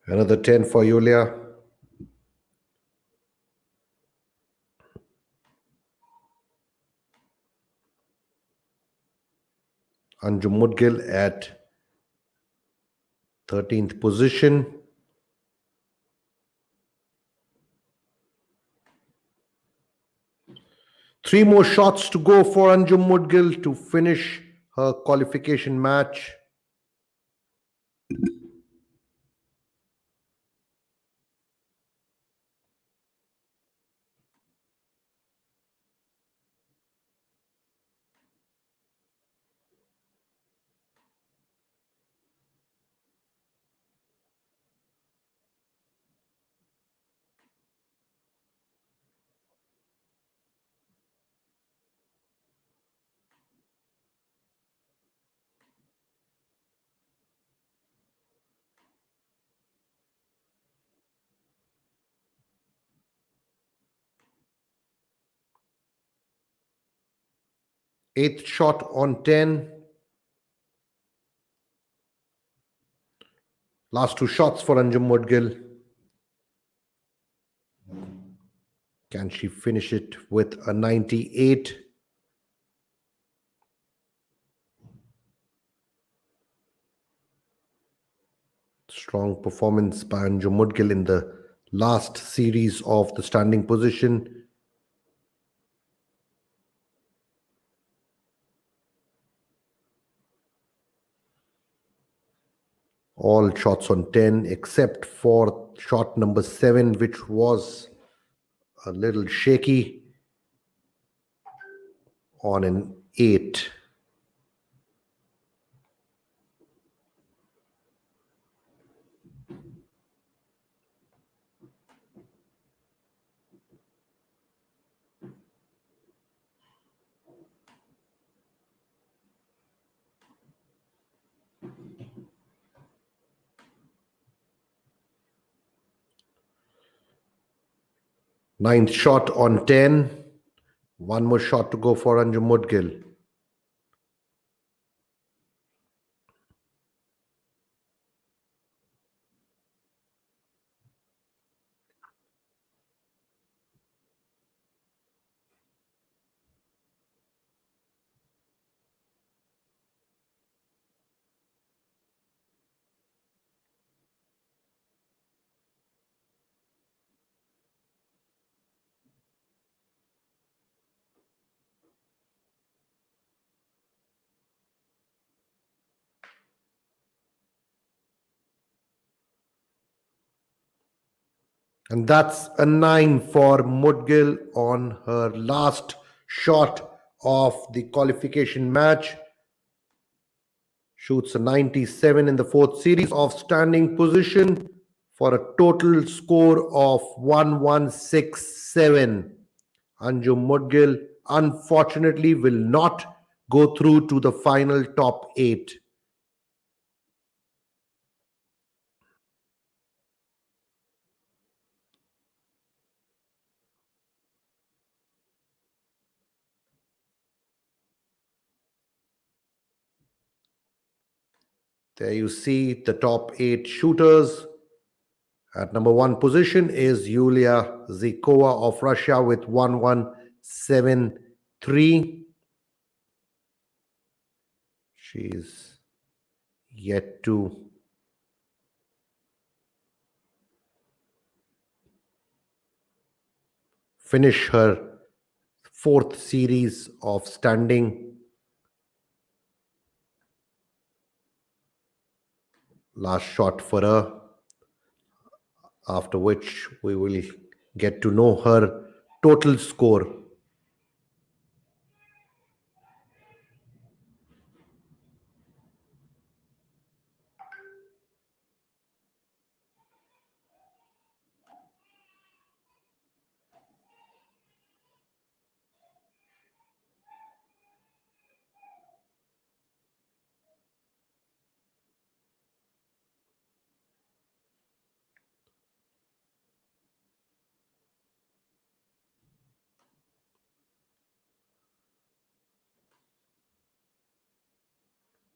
Another 10 for Yulia. Anjum Mudgil at 13th position. Three more shots to go for Anjum Mudgil to finish her qualification match. Eighth shot on 10. Last two shots for Anjum Mudgil. Can she finish it with a 98? Strong performance by Anjum Mudgil in the last series of the standing position. All shots on 10 except for shot number 7, which was a little shaky on an 8. Ninth shot on 10. One more shot to go for Anjum Mudgil. And that's a 9 for Mudgil on her last shot of the qualification match. Shoots a 97 in the fourth series of standing position for a total score of 1167. Anjum Mudgil unfortunately will not go through to the final top 8. There you see the top 8 shooters. At number 1 position is Yulia Zykova of Russia with 1173. She's yet to finish her fourth series of standing. Last shot for her, after which we will get to know her total score.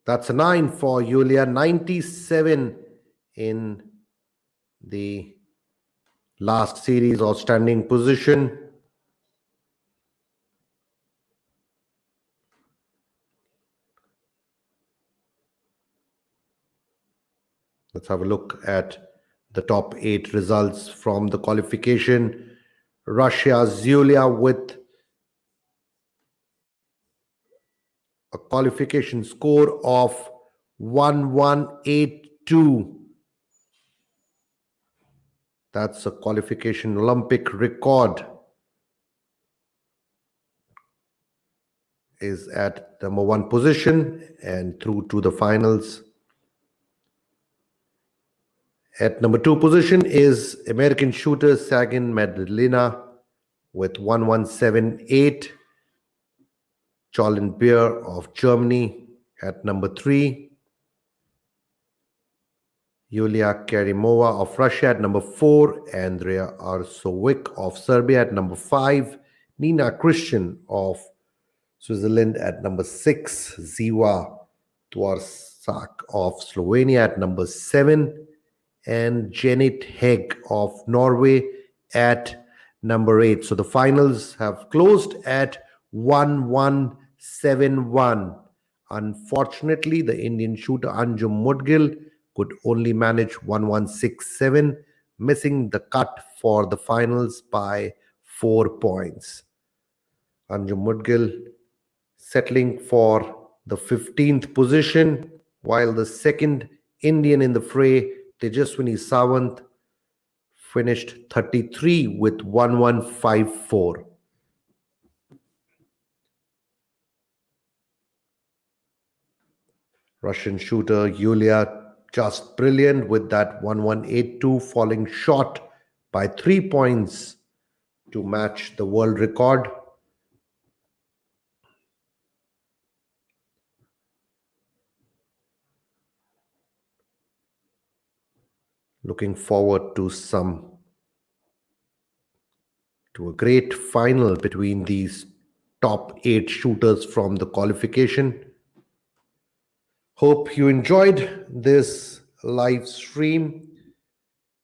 That's a 9 for Yulia, 97 in the last series or standing position. Let's have a look at the top 8 results from the qualification. Russia's Yulia with a qualification score of 1182. That's a qualification Olympic record. Is at number 1 position and through to the finals. At number 2 position is American shooter Sagan Medlina with 1178. Jolyn Beer of Germany at number 3. Yulia Karimova of Russia at number 4. Andrea Arsovic of Serbia at number 5. Nina Christian of Switzerland at number 6. Ziva Twarsak of Slovenia at number 7. And Janet Hegg of Norway at number 8. So the finals have closed at 1171. Unfortunately, the Indian shooter Anjum Mudgil could only manage 1167, missing the cut for the finals by 4 points. Anjum Mudgil settling for the 15th position, while the second Indian in the fray, Tejaswini Sawant, finished 33 with 1154. Russian shooter Yulia just brilliant with that 1182, falling short by 3 points to match the world record. Looking forward to a great final between these top 8 shooters from the qualification. Hope you enjoyed this live stream.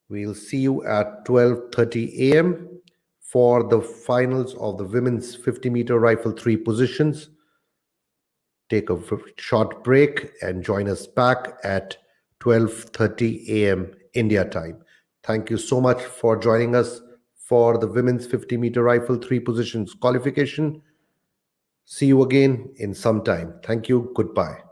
We'll see you at 12:30 a.m. for the finals of the women's 50-meter rifle 3 positions. Take a short break and join us back at 12:30 a.m. India time. Thank you so much for joining us for the women's 50-meter rifle 3 positions qualification. See you again in some time. Thank you. Goodbye.